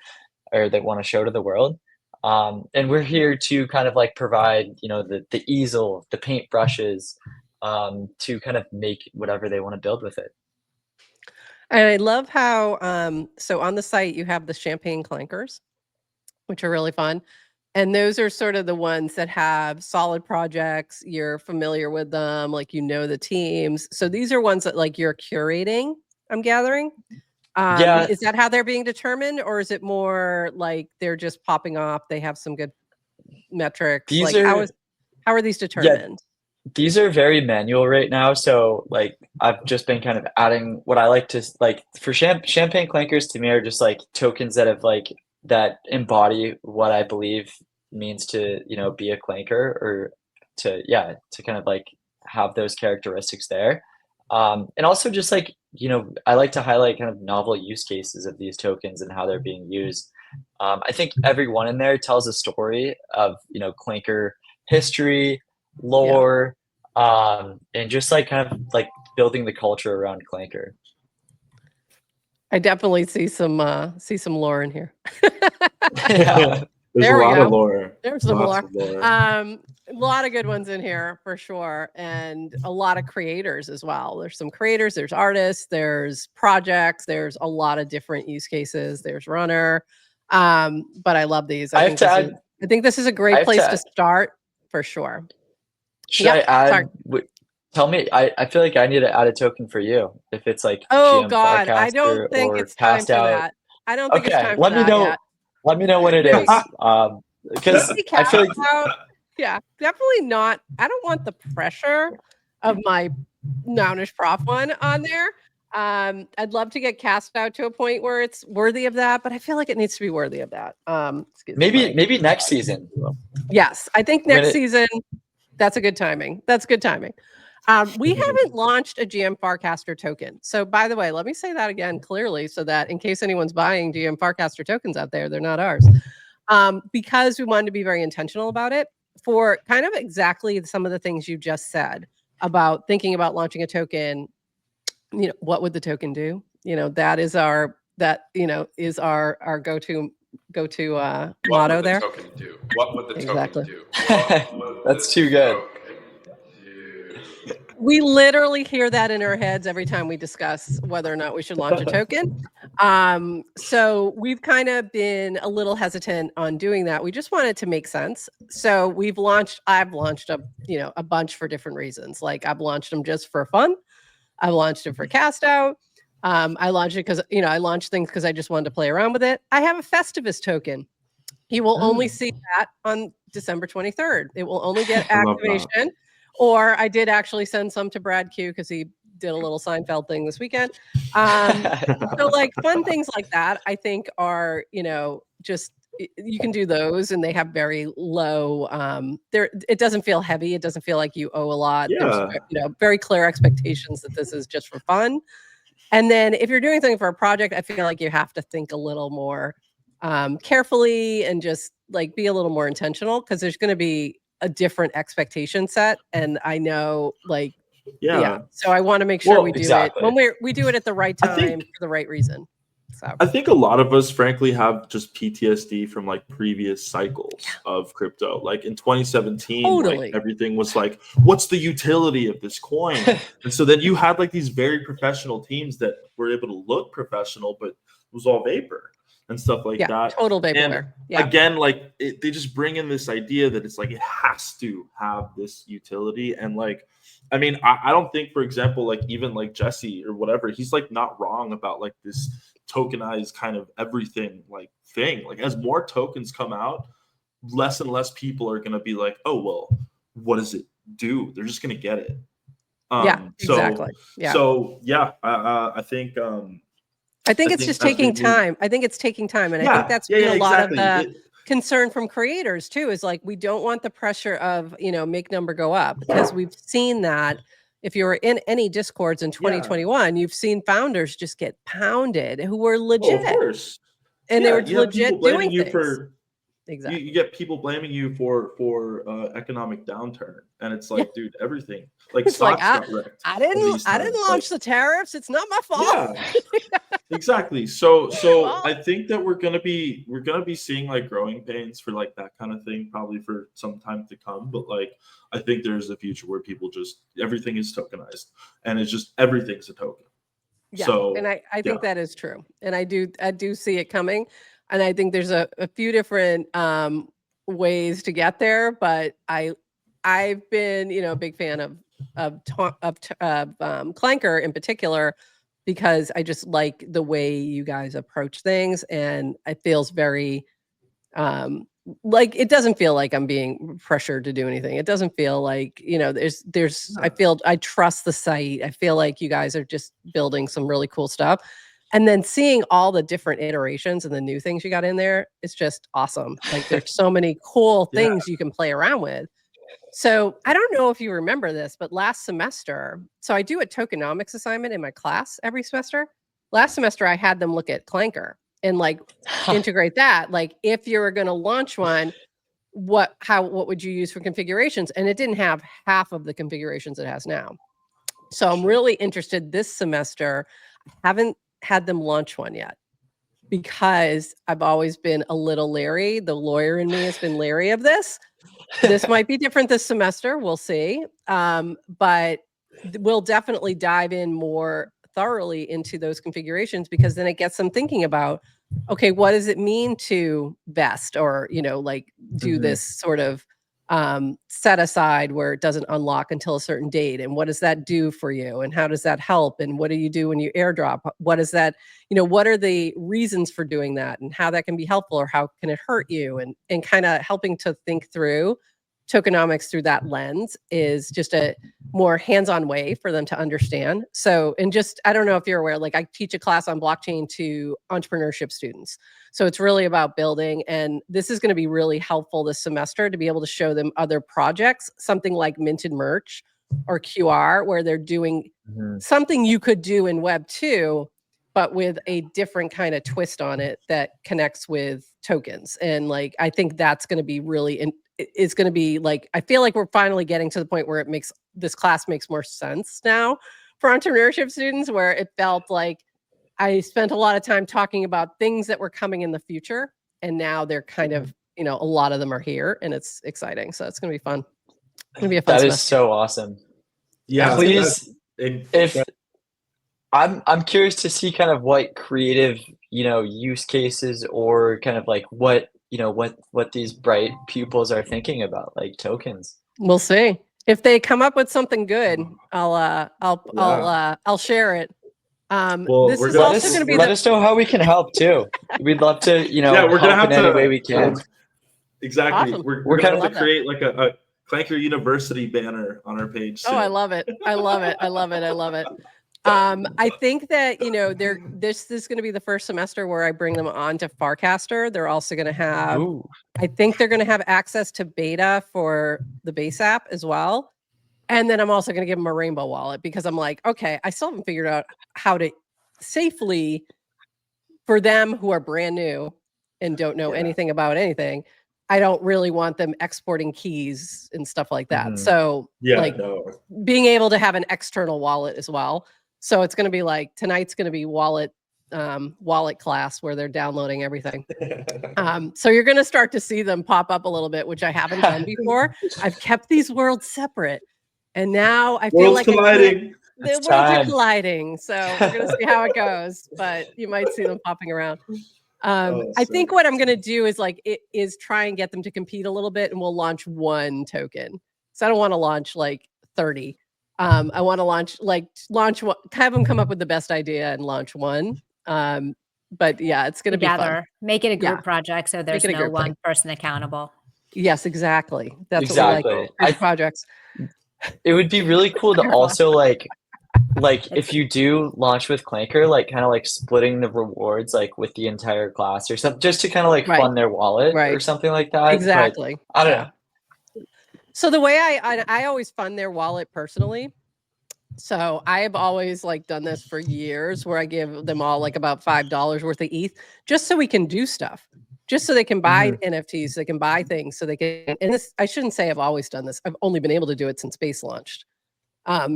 or they want to show to the world. And we're here to kind of like provide, the easel, the paint brushes, to kind of make whatever they want to build with it. And I love how so on the site you have the champagne clankers, which are really fun. And those are sort of the ones that have solid projects. You're familiar with them, like the teams. So these are ones that like you're curating, I'm gathering. Yeah, Is that how they're being determined, or is it more like they're just popping off? They have some good metrics. these Like are how are these determined? these are very manual right now. So like I've just been kind of adding what I like to like for champagne clankers to me are just like tokens that have like that embody what I believe means to, be a clanker or to kind of like have those characteristics there. And also just like, I like to highlight kind of novel use cases of these tokens and how they're being used. I think every one in there tells a story of, clanker history, lore, and just like kind of like building the culture around clanker. I definitely see some lore in here. Yeah. There's There a we lot go. of lore. There's some Lots lore. of lore. A lot of good ones in here for sure, and a lot of creators as well. There's some creators, there's artists, there's projects, there's a lot of different use cases. There's runner, but I love these. I think this is a great place to start for sure. Should Yeah, I add? sorry. Tell me. I feel like I need to add a token for you if it's like Oh GM God, I Farcaster don't think or it's time cast for out. that. I don't think it's Okay, time for let me that know. yet. Let me know when it is. Because Maybe I feel like cast out. Yeah, definitely not. I don't want the pressure of my Nounish Prof one on there. I'd love to get cast out to a point where it's worthy of that, but I feel like it needs to be worthy of that. Excuse me. maybe next season. Yes, I think next season. That's a good timing. That's good timing. We haven't launched a GM Farcaster token. So by the way, let me say that again clearly so that in case anyone's buying GM Farcaster tokens out there, they're not ours. Because we wanted to be very intentional about it for kind of exactly some of the things you just said about thinking about launching a token. What would the token do? That is our go-to motto there. What would the token do? What would the Exactly. token do? That's too good. Token do? We literally hear that in our heads every time we discuss whether or not we should launch a token. So we've kind of been a little hesitant on doing that. We just wanted to make sense. So I've launched a bunch for different reasons. Like I've launched them just for fun. I launched it for cast out. I launched it because I launched things because I just wanted to play around with it. I have a Festivus token. You will only see that on December 23rd. It will only get activation. Or I did actually send some to Brad Q because he did a little Seinfeld thing this weekend. So like fun things like that, I think are, just you can do those and they have very low it doesn't feel heavy. It doesn't feel like you owe a lot. Yeah. There's very clear expectations that this is just for fun. And then if you're doing something for a project, I feel like you have to think a little more carefully and just like be a little more intentional because there's going to be a different expectation set. And I know so I want to make sure we do it when we do it at the right time for the right reason. So I think a lot of us frankly have just PTSD from like previous cycles of crypto. Like in 2017, like everything was like, what's the utility of this coin? And so then you had like these very professional teams that were able to look professional, but it was all vapor and stuff like that. Total vaporware. And again, like they just bring in this idea that it's like it has to have this utility. And like, I mean, I don't think, for example, like even like Jesse or whatever, he's like not wrong about like this tokenized kind of everything like thing. Like as more tokens come out, less and less people are going to be like, oh, well, what does it do? They're just going to get it. Exactly. So I think it's just taking time. I think it's taking time. And I think that's been a lot of the concern from creators too, is like, we don't want the pressure of, make number go up because we've seen that, if you were in any discords in 2021, you've seen founders just get pounded who were legit. Oh, of course. And they were you have people legit blaming doing you things. for Exactly. you get people blaming you for economic downturn, and it's like, dude, everything like It's like, stocks got wrecked. I in didn't these times. launch the tariffs. It's not my fault. Yeah, exactly. So Well, I think that we're gonna be seeing like growing pains for like that kind of thing probably for some time to come. But like I think there's a future where people just everything is tokenized, and it's just everything's a token. yeah. So And I think that is true. And I do see it coming. And I think there's a few different ways to get there. But I've been, a big fan of Clanker in particular, because I just like the way you guys approach things, and it feels very like it doesn't feel like I'm being pressured to do anything. It doesn't feel like, there's I trust the site. I feel like you guys are just building some really cool stuff. And then seeing all the different iterations and the new things you got in there, it's just awesome. Like there's so many cool things you can play around with. So I don't know if you remember this, but last semester, so I do a tokenomics assignment in my class every semester. Last semester, I had them look at Clanker and like integrate that. Like if you were going to launch one, what would you use for configurations? And it didn't have half of the configurations it has now. So I'm really interested this semester. I haven't had them launch one yet because I've always been a little leery. The lawyer in me has been leery of this. This might be different this semester. We'll see. But we'll definitely dive in more thoroughly into those configurations, because then it gets them thinking about, okay, what does it mean to vest or, like do this sort of set aside where it doesn't unlock until a certain date, and what does that do for you, and how does that help, and what do you do when you airdrop? What is that, what are the reasons for doing that, and how that can be helpful, or how can it hurt you, and kind of helping to think through tokenomics through that lens is just a more hands-on way for them to understand. So, and just, I don't know if you're aware, like I teach a class on blockchain to entrepreneurship students. So it's really about building, and this is going to be really helpful this semester to be able to show them other projects, something like minted merch or QR, where they're doing something you could do in Web 2, but with a different kind of twist on it that connects with tokens. And like, I think that's going to be really, it's going to be like, I feel like we're finally getting to the point where this class makes more sense now for entrepreneurship students, where it felt like I spent a lot of time talking about things that were coming in the future. And now they're kind of, a lot of them are here, and it's exciting. So it's going to be fun. It's going to be a fun semester. Is so awesome. Yeah. Please, if I'm curious to see kind of what creative, use cases, or kind of like what these bright pupils are thinking about, like tokens. We'll see. If they come up with something good, I'll share it. This is also going to be. Let us know how we can help too. We'd love to, we're gonna help in any way we can. Exactly. Awesome. We're gonna have to create like a Clanker University banner on our page soon. Oh, I love it. I love it. I think that, this is going to be the first semester where I bring them on to Farcaster. They're also going to have, I think they're going to have access to beta for the base app as well. And then I'm also going to give them a rainbow wallet, because I'm like, okay, I still haven't figured out how to safely, for them who are brand new and don't know anything about anything, I don't really want them exporting keys and stuff like that. So being able to have an external wallet as well. So it's going to be like, tonight's going to be wallet class where they're downloading everything. So you're going to start to see them pop up a little bit, which I haven't done before. I've kept these worlds separate, and now I feel like colliding. The worlds are colliding. So we're going to see how it goes, but you might see them popping around. I think what I'm going to do is try and get them to compete a little bit, and we'll launch one token. So I don't want to launch like 30. I want to launch one, have them come up with the best idea and launch one. But yeah, it's going to be fun. Make it a group project, so there's no one person accountable. Yes, exactly. That's what we like. Group projects. It would be really cool to also like if you do launch with Clanker, like kind of like splitting the rewards like with the entire class or something, just to kind of like fund their wallet or something like that. Exactly. But I don't know. So the way I always fund their wallet personally So I have always like done this for years where I give them all like about $5 worth of ETH just so we can do stuff, just so they can buy NFTs, they can buy things, so they can. And this, I shouldn't say I've always done this. I've only been able to do it since Base launched.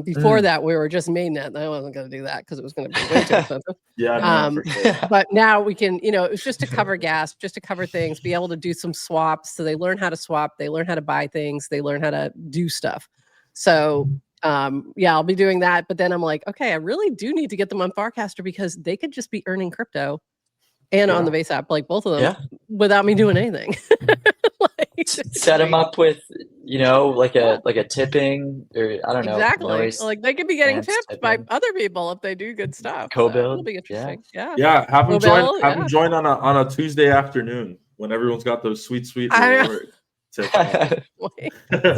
Before that, we were just mainnet. And I wasn't going to do that because it was going to be way too expensive. Yeah, no, for sure. But now we can, you know, it's just to cover gas, just to cover things, be able to do some swaps. So they learn how to swap, they learn how to buy things, they learn how to do stuff. So yeah, I'll be doing that. But then I'm like, okay, I really do need to get them on Farcaster because they could just be earning crypto and on the Base app, like both of them, without me doing anything. Like, set them up with, you know, like a tipping, or I don't know. Exactly. Noise Like they could be getting dance tipped by tipping. other people if they do good stuff. Cobuild, So it'll be interesting. Yeah. Yeah, have them Cobuild, join. Have them join on a Tuesday afternoon when everyone's got those sweet rewards. That's a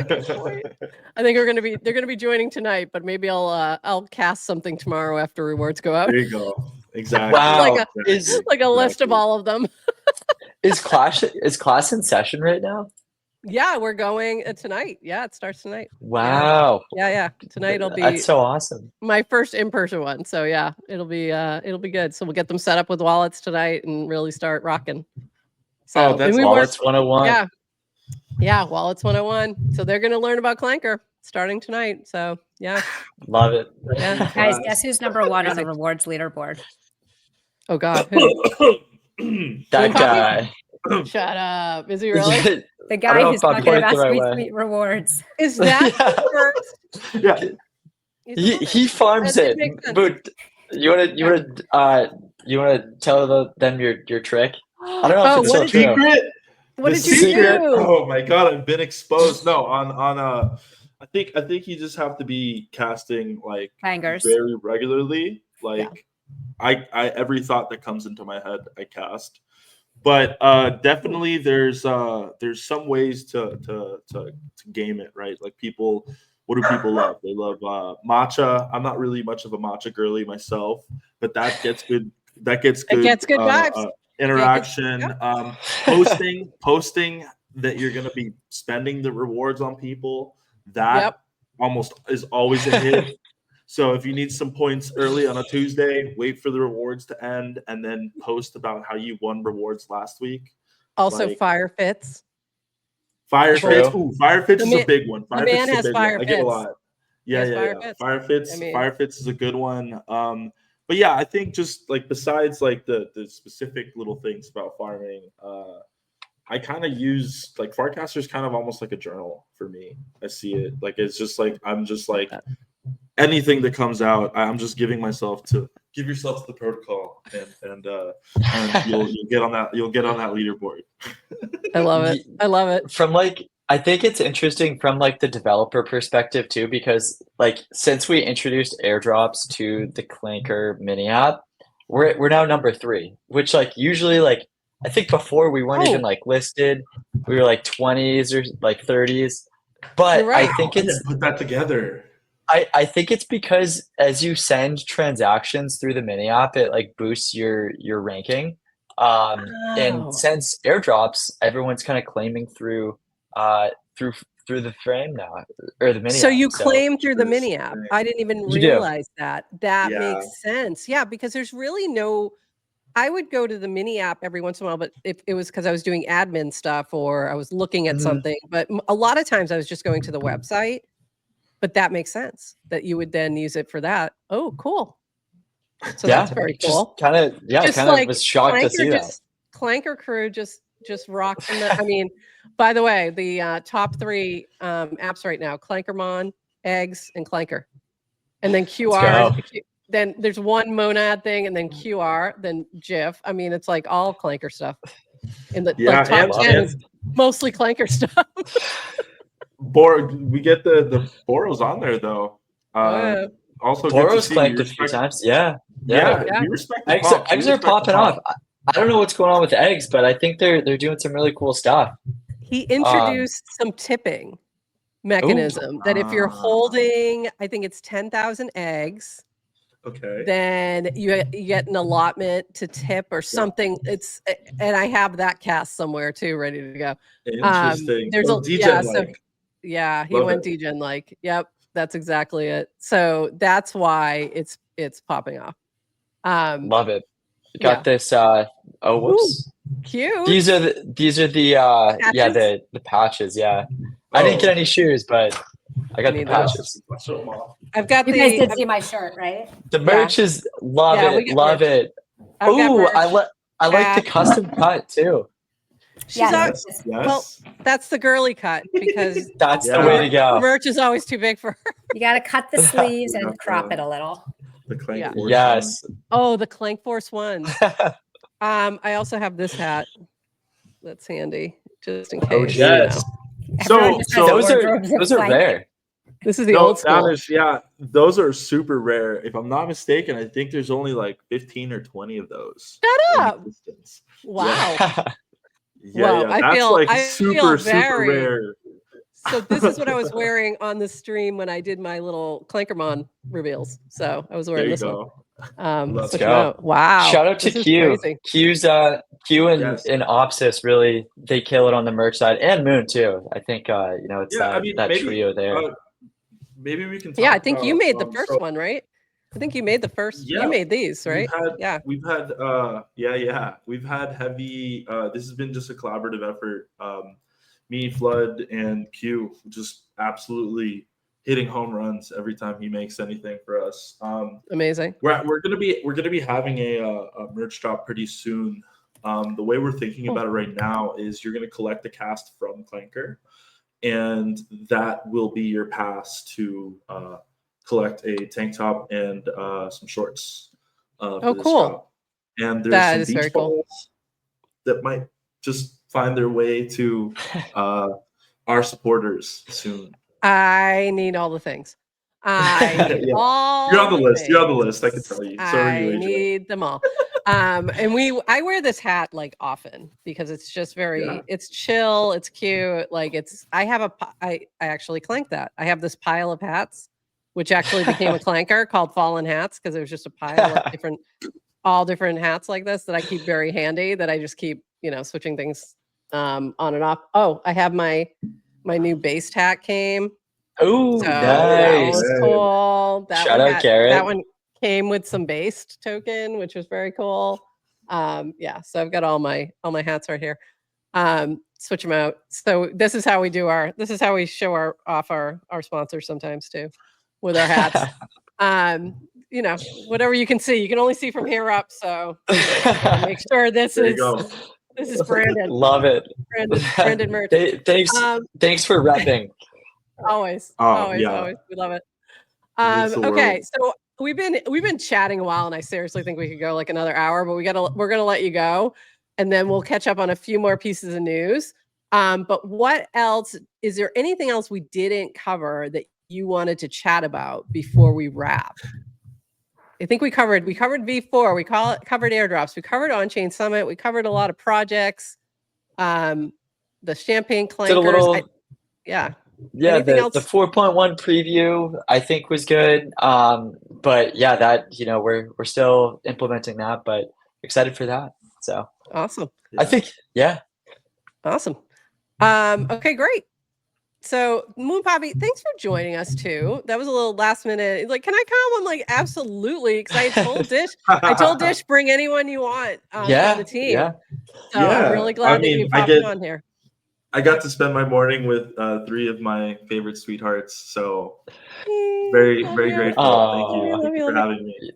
good point. I think they're gonna be joining tonight, but maybe I'll cast something tomorrow after rewards go out. There you go. Exactly. Wow. Like a list of all of them. Is class in session right now? Yeah, we're going tonight. Yeah, it starts tonight. Wow. Yeah. Tonight will be That's so awesome. my first in-person one. So yeah, it'll be good. So we'll get them set up with wallets tonight and really start rocking. So that's Wallets 101. Yeah, Wallets 101. So they're gonna learn about Clanker starting tonight. So yeah. Love it. Yeah. Guys, guess who's number one on the rewards leaderboard? Oh God. Who? That guy. Shut up. Is he really? The I guy don't know who's if I'm talking pointing about the right sweet, way. sweet rewards. Is that the first? Yeah. He farms That it. makes sense. But you wanna tell them your trick? I don't know if it's what still did true. Secret. What The did you secret? do? Oh my God, I've been exposed. No, I think you just have to be casting like Clankers. very regularly. Like I every thought that comes into my head, I cast. But definitely there's some ways to game it, right? Like people, what do people love? They love matcha. I'm not really much of a matcha girly myself, but that gets good. It gets good vibes. Interaction. Posting that you're gonna be spending the rewards on people. That almost is always a hit. So if you need some points early on a Tuesday, wait for the rewards to end and then post about how you won rewards last week. Also, Like, fire fits. Fire True. fits. Ooh, fire fits is a big one. Fire the fits man is a has big fire one. I get a fits. lot. Yeah. Fits. Fire fits. I mean- Fire fits is a good one. But yeah, I think just like besides like the specific little things about farming, I kind of use like Farcaster is kind of almost like a journal for me. I see it like it's just like I'm just like anything that comes out, I'm just giving myself to give yourself to the protocol, and you'll get on that leaderboard. I love it. I love it. From like, I think it's interesting from like the developer perspective too, because like since we introduced airdrops to the Clanker mini app, we're now number 3, which like usually like I think before we weren't even like listed, we were like 20s or like 30s, but You're right. I think I it's didn't put that together. I think it's because as you send transactions through the mini app, it like boosts your ranking. And since airdrops, everyone's kind of claiming through the frame now, or the mini So app. you claim through the True. mini app. I didn't even You do. realize that. That Yeah. makes sense. Yeah, because there's really no. I would go to the mini app every once in a while, but if it was because I was doing admin stuff or I was looking at something, but a lot of times I was just going to the website. But that makes sense that you would then use it for that. Oh, cool. So that's very cool. Kind of, Just kind of was shocked to see that. Clanker crew just rocked. I mean, by the way, the top 3 apps right now: Clankermon, Eggs, and Clanker, and then QR. Then there's one Monad thing, and then QR, then GIF. I mean, it's like all Clanker stuff. In the like, top 10 is mostly Clanker stuff. We get the Boros on there though. Also, Boros clanked a few times. Yeah. We respect the pump. Eggs are popping off. I don't know what's going on with eggs, but I think they're doing some really cool stuff. He introduced some tipping mechanism that if you're holding, I think it's 10,000 eggs, then you get an allotment to tip or something. And I have that cast somewhere too, ready to go. Interesting. There's he went Degen like. Yep. That's exactly it. So that's why it's popping off. Love it. You got this. Oh, whoops. Cute. These are the Patches? the patches. Yeah, I didn't get any shoes, but I got the need patches. I've got You guys the did see my shirt, right? The merch is love Yeah, we it, get love merch. it. I've got Ooh, merch. I like the Hats. custom cut too. She's Yes. well, that's the girly cut because That's the Yeah. way to go. merch is always too big for her. You got to cut the sleeves and crop it a little. The Clank Yeah. Force Yes. Oh, the Clank Force ones. I also have this hat. That's handy, just in case. Oh, you yes. know. Everyone just has those wardrobes of are Clank. rare. This is the No, old school. Danish, yeah, those are super rare. If I'm not mistaken, I think there's only like 15 or 20 of those. Shut in up. existence. Wow. Yeah, Wow, yeah, I that's feel- like I feel super very- rare. So this is what I was wearing on the stream when I did my little Clankermon reveals. So I was There wearing you this one. go. Switch Let's them go. out. Wow. Shout out to this is Q. crazy. Q and Yes. Opsis really they kill it on the merch side and Moon too. I think it's Yeah, I mean, that maybe, trio there. Maybe we can. Yeah, I talk think you about, made the first so one, right? I think you made the first. Yeah, You made these, right? We've had we've had heavy. This has been just a collaborative effort. Me, Flood, and Q just absolutely hitting home runs every time he makes anything for us. Amazing. We're gonna be having a merch drop pretty soon. The way we're thinking about it right now is you're gonna collect the cast from Clanker, and that will be your pass to collect a tank top and some shorts. For this cool. drop. And there's That some is beach very cool. balls that might just find their way to our supporters soon. I need all the things. I need Yeah. all You're on the list. things. You're on the list. I can tell you. So are you, I AJ. need them all. And I wear this hat like often because it's just very it's chill, it's cute. Like I actually clank that. I have this pile of hats, which actually became a clanker called Fallen Hats because it was just a pile of all different hats like this that I keep very handy that I just keep, switching things on and off. Oh, I have my new based hat came. Oh, So that nice. was cool. Shout out, Garrett. That one came with some based token, which was very cool. So I've got all my hats right here. Switch them out. So this is how we show off our sponsors sometimes too, with our hats. Whatever you can see, you can only see from here up. So make sure this There you is go. this is branded. Love it. Branded merch. Thanks for repping. Always. Yeah. Always. We love it. means the Okay, world. so we've been chatting a while, and I seriously think we could go like another hour, but we're gonna let you go, and then we'll catch up on a few more pieces of news. But what else? Is there anything else we didn't cover that you wanted to chat about before we wrap? I think we covered V4. We covered airdrops. We covered Onchain Summit. We covered a lot of projects. The champagne clankers. Did a little. Yeah, the else? 4.1 preview I think was good. But yeah, that we're still implementing that, but excited for that. So awesome. I think Awesome. Okay, great. So Moon Poppy, thanks for joining us too. That was a little last minute. Like, can I come? I'm like, absolutely. Because I told Dish, bring anyone you want from the team. Yeah. So I'm really glad that you popped on here. I got to spend my morning with 3 of my favorite sweethearts. So very, very grateful. Thank you. Thank you for having me.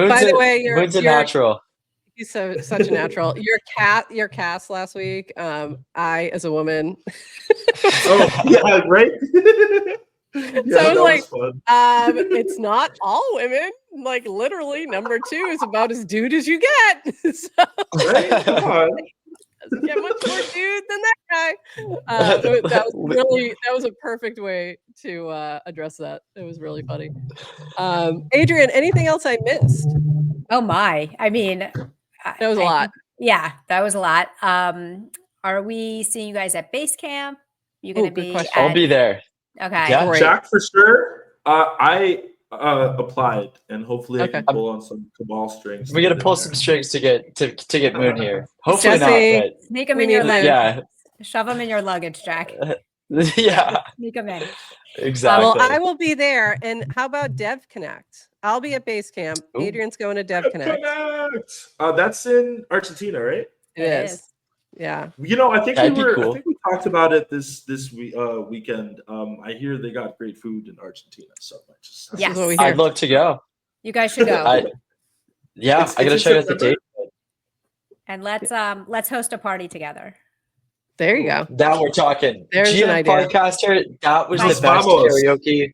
By the way, Moon's a natural. He's such a natural. Your cast last week. I, as a woman. Oh yeah, right. So I was like, it's not all women. Like literally, number 2 is about as dude as you get. So, right? Come on. Doesn't get much more dude than that guy. That was a perfect way to address that. It was really funny. Adrian, anything else I missed? Oh my! I mean, that was a lot. Yeah, that was a lot. Are we seeing you guys at base camp? You gonna be? I'll be there. Okay. Yeah, Jack for sure. I applied, and hopefully I can pull on some cabal strings. We got to pull some strings to get Moon here. Hopefully Jesse, not. But sneak them in your luggage. Yeah. Shove them in your luggage, Jack. Yeah, Sneak them in. exactly. Well, I will be there. And how about Dev Connect? I'll be at base camp. Ooh. Adrian's going to Dev Connect. That's in Argentina, right? It is. Yeah. You know, I think That'd be I cool. think we talked about it this weekend. I hear they got great food in Argentina, so I just This Yes. is what we hear. I'd love to go. You guys should go. I It's gotta in check out the September? date. And let's host a party together. There you go. Now we're talking. There's an GM idea. Farcaster, that was Vamos. the best karaoke.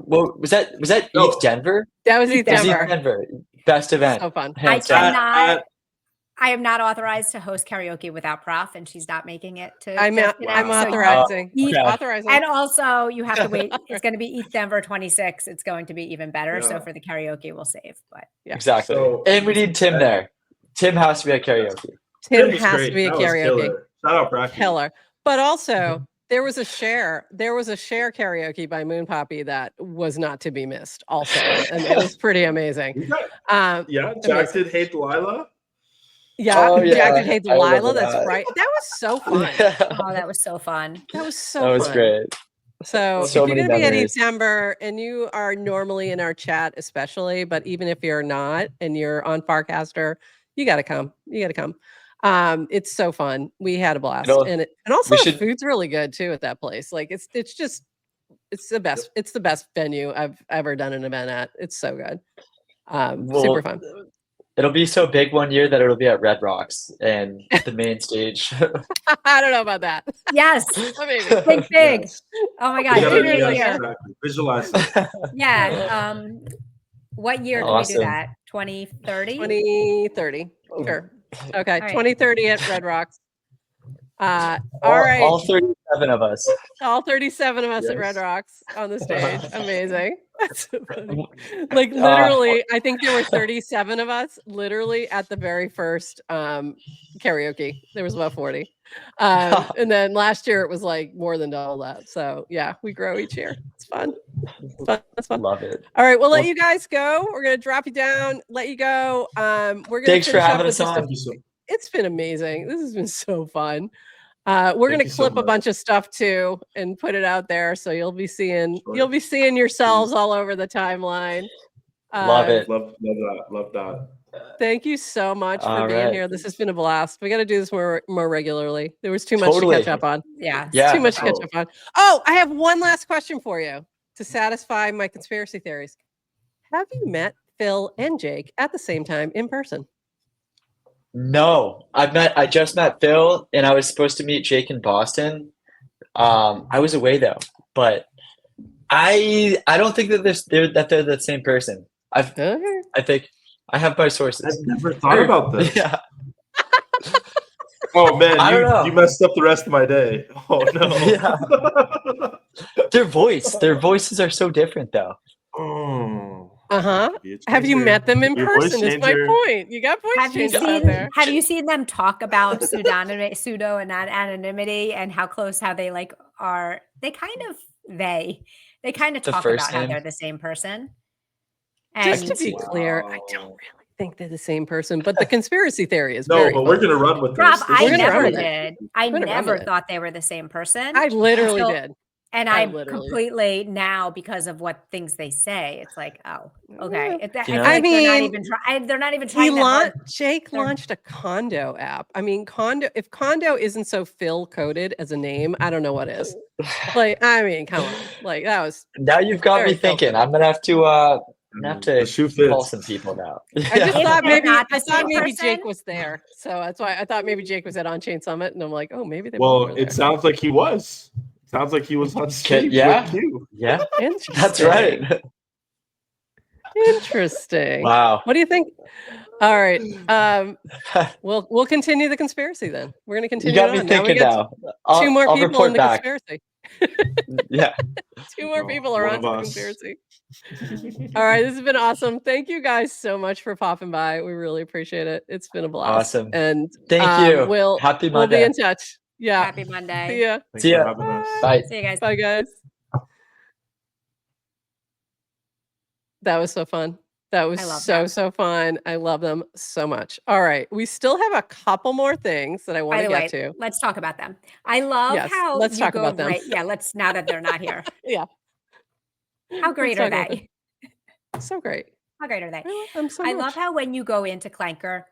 What was that? Was that No. ETH Denver? That was Eat ETH It was Denver. ETH Denver. Best event. So fun. Hands down. I am not authorized to host karaoke without Prof, and she's not making it to. I'm Dev Connect, I'm so you- authorizing. Eat- Authorizing. And also, you have to wait. It's going to be ETH Denver 26. It's going to be even better. So Yeah. for the karaoke, we'll save. But Exactly. So- And we need Tim there. Tim has to be at karaoke. Tim was has great. to be a That was karaoke. killer. Shout out Bracky. Killer. But also, there was a share karaoke by Moon Poppy that was not to be missed. Also, and it was pretty amazing. Yeah, Jack did hate Delilah. Yeah, Oh, Jack yeah. did hate I remember Delilah. That's that. right. That was so fun. oh, that was so fun. That was so That was fun. great. So, So if you're many going to be at memories. December and you are normally in our chat, especially, but even if you're not and you're on Farcaster, you got to come. You got to come. It's so fun. We had a blast, know, and also we the should- food's really good too at that place. Like it's the best. It's the best venue I've ever done an event at. It's so good. Super fun. It'll be so big one year that it'll be at Red Rocks and the main stage. I don't know about that. Yes, Maybe. big. Yes. Oh my We God, gotta- New yes, Year. exactly. Visualize it. Yeah. What year can we Awesome. do that? 2030. 2030. Sure. Okay. All right. 2030 at Red Rocks. All all right. All 37 of us. All 37 of us at Red Yes. Rocks on the stage. Amazing. That's so funny. Like literally, I think there were 37 of us literally at the very first karaoke. There was about 40. And then last year it was like more than double that. So yeah, we grow each year. It's fun. It's fun. It's fun. Love it. All right, we'll let you guys go. We're gonna drop you down, let you go. We're gonna Thanks for finish up having with us just a on. it's been amazing. This has been so fun. We're Thank gonna you so clip a much. bunch of stuff too and put it out there, so you'll be seeing Sure. yourselves all over the timeline. Love it. Love that. Love that. Thank you so much for All being right. here. This has been a blast. We got to do this more regularly. There was too much Totally. to catch up on. Yeah. Yeah. Too much to catch Oh. up on. Oh, I have one last question for you to satisfy my conspiracy theories. Have you met Phil and Jake at the same time in person? No, I just met Phil, and I was supposed to meet Jake in Boston. I was away though, but I don't think that they're the same person. Okay. I think I have my sources. I've never thought about this. Yeah. Oh man, I don't know. you messed up the rest of my day. Oh no. Yeah. Their voices are so different though. Oh. Uh-huh. Be a Have you changer. met them in Be a voice person? Is my changer. point. You got voice changes out there. Have you seen them talk about pseudo and anonymity and how they like are? They kind of The talk first about how name? they're the same person. Just to And be clear, I don't Wow. really think they're the same person, but the conspiracy theory is No, very but we're fun. gonna run with this. Rob, This I We're is gonna run never with it. did. I We're gonna run never with it. thought they were the same person. I literally until- did. And I I'm literally- completely now because of what things they say. It's like, oh, okay. Yeah. I You feel know? like I they're not even trying that hard. Jake They're- launched a condo app. I mean, if condo isn't so Phil coded as a name, I don't know what is. Like, I mean, come on. Like that was Now you've got Very me thinking. filthy. I'm gonna have to The shoe call fits. some people now. I just If thought they're maybe not the same Jake person- was there. So that's why I thought maybe Jake was at Onchain Summit, and I'm like, oh, maybe they Well, both were there. it sounds like he was. Sounds like he was on stage yeah. with you. Yeah, Interesting. that's right. Interesting. Wow. What do you think? All right. We'll continue the conspiracy then. We're going to You continue. got it me on. Now we thinking got now. two more I'll people report in the back. conspiracy. Yeah. Two more Oh, people are one on of to the us. conspiracy. All right, this has been awesome. Thank you guys so much for popping by. We really appreciate it. It's been a blast. Awesome. And Thank you. We'll Happy we'll be Monday. in touch. Yeah. Happy Monday. See ya. Thanks See for ya. having us. Bye. See you guys. Bye, guys. That was so fun. That was love so, them. so fun. I love them so much. All right. We still have a couple more things that I want By to the get way, to. let's talk about them. I love Yes, how let's you talk go about them. right. Yeah, let's now that they're not here. Yeah. How Let's great are talk about them. they? So great. How great are they? I love them so I much. love how when you go into Clanker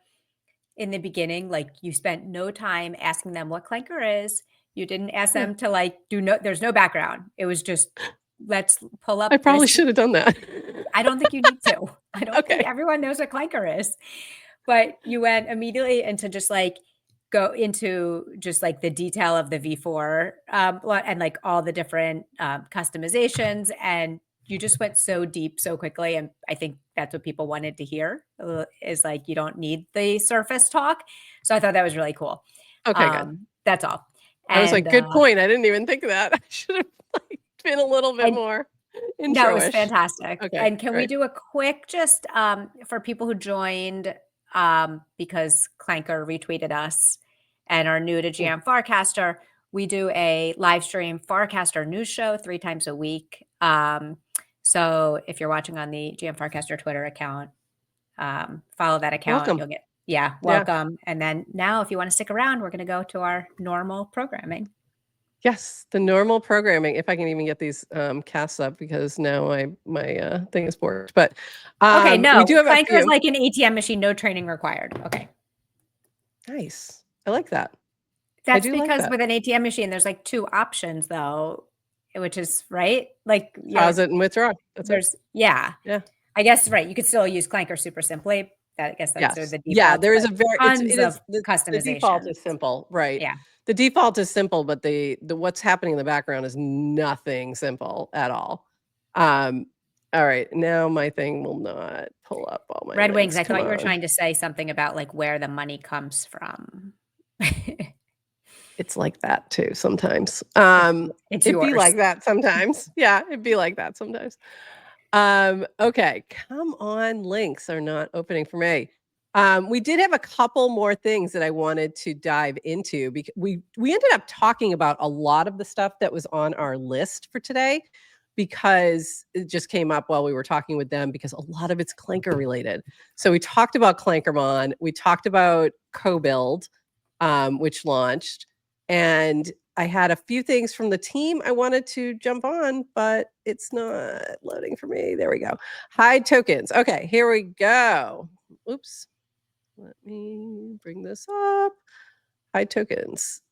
in the beginning, like you spent no time asking them what Clanker is. You didn't ask Yeah. them to like there's no background. It was just let's pull up. I probably this- should have done that. I don't think you need to. I don't think Okay. everyone knows what Clanker is. But you went immediately into just like go into just like the detail of the V4 and like all the different customizations, and you just went so deep so quickly. And I think that's what people wanted to hear is like you don't need the surface talk. So I thought that was really cool. Okay, good. That's all. I was like, And, good point. I didn't even think of that. I should have like been a little bit and- more No, it was intro-ish. fantastic. Okay, And can we great. do a quick just for people who joined because Clanker retweeted us and are new to GM Farcaster, we do a live stream Farcaster news show 3 times a week. So if you're watching on the GM Farcaster Twitter account, follow that account. Welcome. You'll get welcome. And then now if you want to stick around, we're going to go to our normal programming. Yes, the normal programming. If I can even get these casts up because now my thing is bored. But Okay, no, we do have a Clanker is few. like an ATM machine, no training required. Okay. Nice. I like that. That's do like because that. with an ATM machine, there's like 2 options though, which is right. Like Deposit and withdraw. That's it. there's yeah. Yeah. I guess right. You could still use Clanker super simply. That I guess that's Yes. the default. Yeah, there is a very tons it is of the customization. default is simple, right? Yeah. The default is simple, but the what's happening in the background is nothing simple at all. All right, now my thing will not pull up all my Red Wings. links. I Come thought you were on. trying to say something about like where the money comes from. It's like that too sometimes. It's It'd be yours. like that sometimes. Yeah, it'd be like that sometimes. Okay, come on, links are not opening for me. We did have a couple more things that I wanted to dive into because we ended up talking about a lot of the stuff that was on our list for today because it just came up while we were talking with them because a lot of it's Clanker related. So we talked about Clankermon, we talked about Cobuild, which launched, and I had a few things from the team I wanted to jump on, but it's not loading for me. There we go. Hide tokens. Okay, here we go. Oops. Let me bring this up. Hide tokens.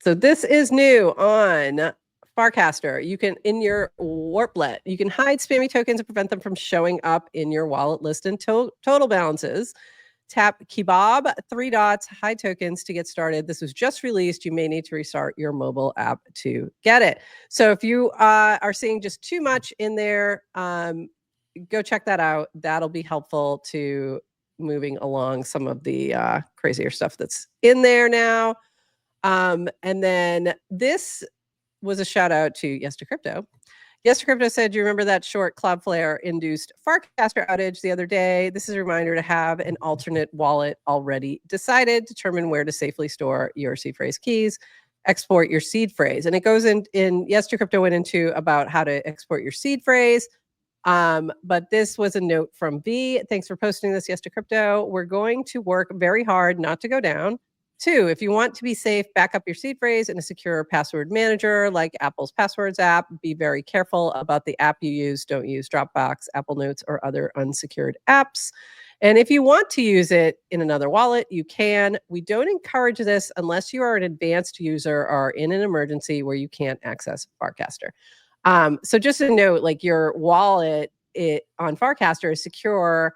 So this is new on Farcaster. You can, in your Warplet, you can hide spammy tokens and prevent them from showing up in your wallet list and total balances. Tap Kebab, 3 dots, hide tokens to get started. This was just released. You may need to restart your mobile app to get it. So if you are seeing just too much in there, go check that out. That'll be helpful to moving along some of the crazier stuff that's in there now. And then this was a shout out to Yes to Crypto. Yes to Crypto said, you remember that short Cloudflare induced Farcaster outage the other day? This is a reminder to have an alternate wallet already decided. Determine where to safely store your seed phrase keys. Export your seed phrase. And it goes in Yes to Crypto went into about how to export your seed phrase. But this was a note from V. Thanks for posting this, Yes to Crypto. We're going to work very hard not to go down. 2, if you want to be safe, back up your seed phrase in a secure password manager like Apple's Passwords app. Be very careful about the app you use. Don't use Dropbox, Apple Notes, or other unsecured apps. And if you want to use it in another wallet, you can. We don't encourage this unless you are an advanced user or in an emergency where you can't access Farcaster. So just a note, like your wallet on Farcaster is secure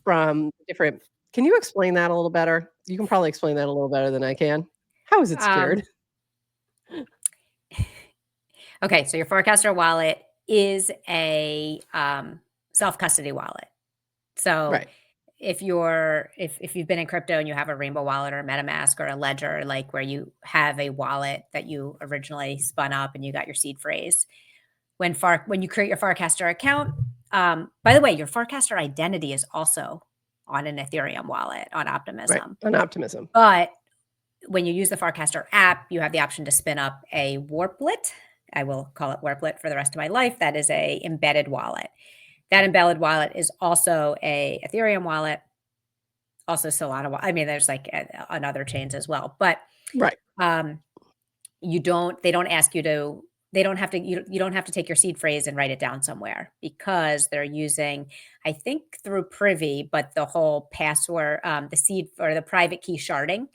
from different. Can you explain that a little better? You can probably explain that a little better than I can. How is it secured? Okay, so your Farcaster wallet is a self-custody wallet. So Right. if you've been in crypto and you have a Rainbow wallet or a MetaMask or a Ledger, like where you have a wallet that you originally spun up and you got your seed phrase, when you create your Farcaster account, by the way, your Farcaster identity is also on an Ethereum wallet on Optimism. Right. On Optimism. But when you use the Farcaster app, you have the option to spin up a Warplet. I will call it Warplet for the rest of my life. That is a embedded wallet. That embedded wallet is also a Ethereum wallet, also Solana. I mean, there's like on other chains as well, but Right. they don't ask you to, they don't have to, you don't have to take your seed phrase and write it down somewhere, because they're using, I think through Privy, but the whole password, the seed or the private key sharding,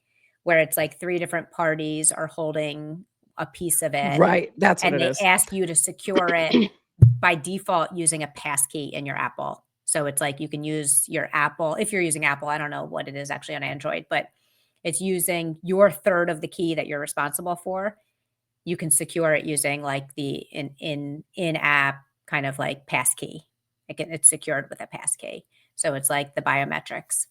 where it's like 3 different parties are holding a piece of it. Right. That's what And it they is. ask you to secure it by default using a passkey in your Apple. So it's like you can use your Apple, if you're using Apple, I don't know what it is actually on Android, but it's using your third of the key that you're responsible for. You can secure it using like the in-app kind of like passkey. It's secured with a passkey. So it's like the biometrics.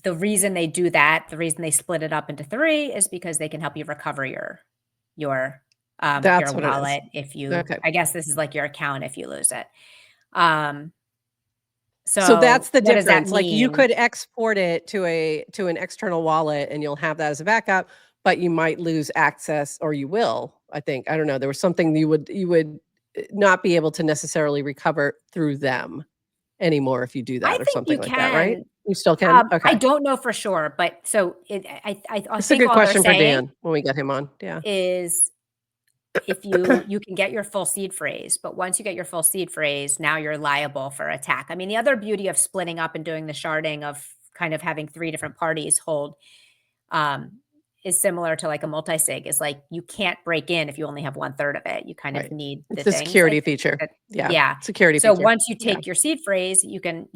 The reason they do that, the reason they split it up into 3 is because they can help you recover your That's what it is. wallet if you, Okay. I guess this is like your account if you lose it. So that's the what does that difference. Like you mean? could export it to an external wallet and you'll have that as a backup, but you might lose access, or you will, I think. I don't know. There was something you would not be able to necessarily recover through them anymore if you do I that or think something you like that, right? can. You still can? I Okay. don't know for sure, but so I It's a think good all they're question for saying Dan when we get him on. Yeah. is if you can get your full seed phrase, but once you get your full seed phrase, now you're liable for attack. I mean, the other beauty of splitting up and doing the sharding of kind of having 3 different parties hold is similar to like a multi-sig, is like you can't break in if you only have 1/3 of it. You kind Right. of need It's the the things. security feature. Yeah. Yeah. Security So feature. once you Yeah. take your seed phrase, you can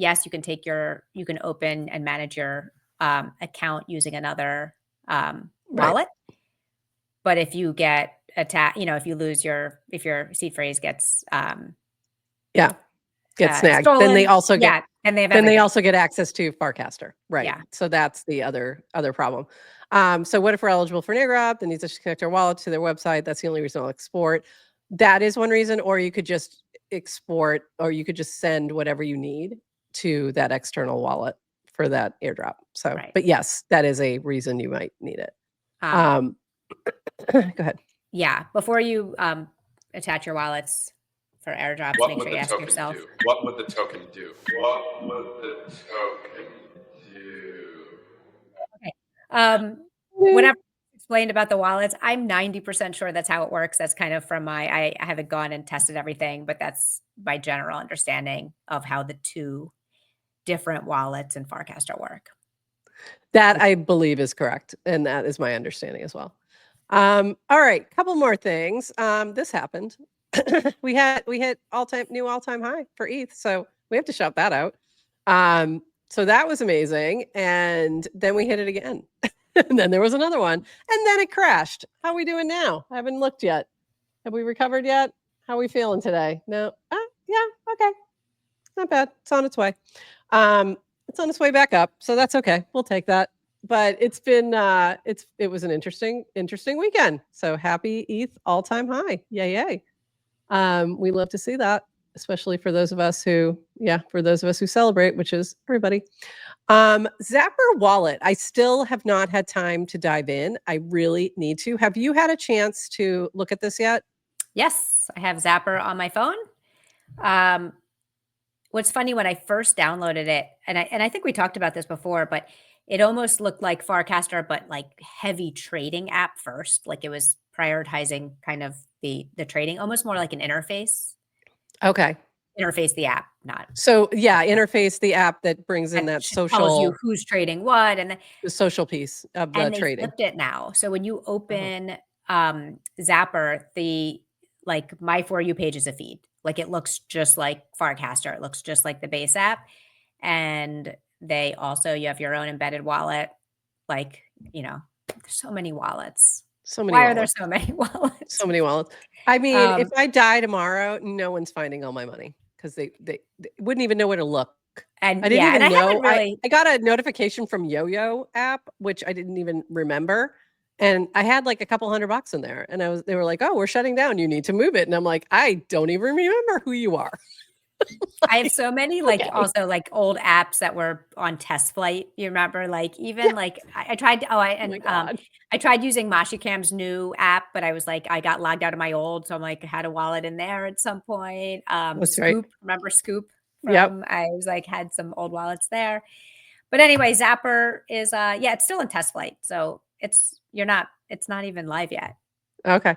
open and manage your account using another wallet. But if you get attacked, if you lose if your seed phrase gets Get snagged. stolen, Then they also get then they have then they everything. also get access to Farcaster. Right. Yeah. So that's the other problem. So what if we're eligible for an airdrop? Then needs to connect our wallet to their website. That's the only reason I'll export. That is one reason, or you could just export, or you could just send whatever you need to that external wallet for that airdrop. So, Right. but yes, that is a reason you might need it. Um, Go ahead. Yeah. Before you attach your wallets for airdrops, What make would sure the you ask token yourself. do? What would the token do? What would the token do? Whenever explained about the wallets, I'm 90% sure that's how it works. That's kind of from I haven't gone and tested everything, but that's my general understanding of how the 2 different wallets in Farcaster work. That I believe is correct, and that is my understanding as well. All right, couple more things. This happened. we hit new all-time high for ETH, so we have to shout that out. So that was amazing, and then we hit it again, and then there was another one, and then it crashed. How are we doing now? I haven't looked yet. Have we recovered yet? How are we feeling today? No. Yeah. Okay. Not bad. It's on its way. It's on its way back up, so that's okay. We'll take that. But it's been it was an interesting weekend. So happy ETH all-time high. Yay. We love to see that, especially for those of us who celebrate, which is everybody. Zapper wallet. I still have not had time to dive in. I really need to. Have you had a chance to look at this yet? Yes, I have Zapper on my phone. What's funny, when I first downloaded it, and I think we talked about this before, but it almost looked like Farcaster, but like heavy trading app first. Like it was prioritizing kind of the trading, almost more like an interface. Okay. Interface the app, not. So yeah, interface the app that brings in that social, tells you who's trading what, and the social piece of the and they trading. flipped it now. So when you open Zapper, the like my For You page is a feed. Like it looks just like Farcaster. It looks just like the base app. And you have your own embedded wallet. Like, there's so many wallets. Why are there so many wallets? So many wallets. I mean, if I die tomorrow, no one's finding all my money because they wouldn't even know where to look. And I didn't even know. I got a notification from Yo-Yo app, which I didn't even remember. And I had like a couple $100 in there. And they were like, oh, we're shutting down. You need to move it. And I'm like, I don't even remember who you are. I have so many also like old apps that were on test flight. You remember, like even like I tried. Oh, my God. I tried using Mashicam's new app, but I was like, I got logged out of my old, so I'm like, I had a wallet in there at some point. That's right. Scoop, remember Scoop? Yep. I was like, had some old wallets there. But anyway, Zapper is it's still in test flight, so it's not even live yet. Okay.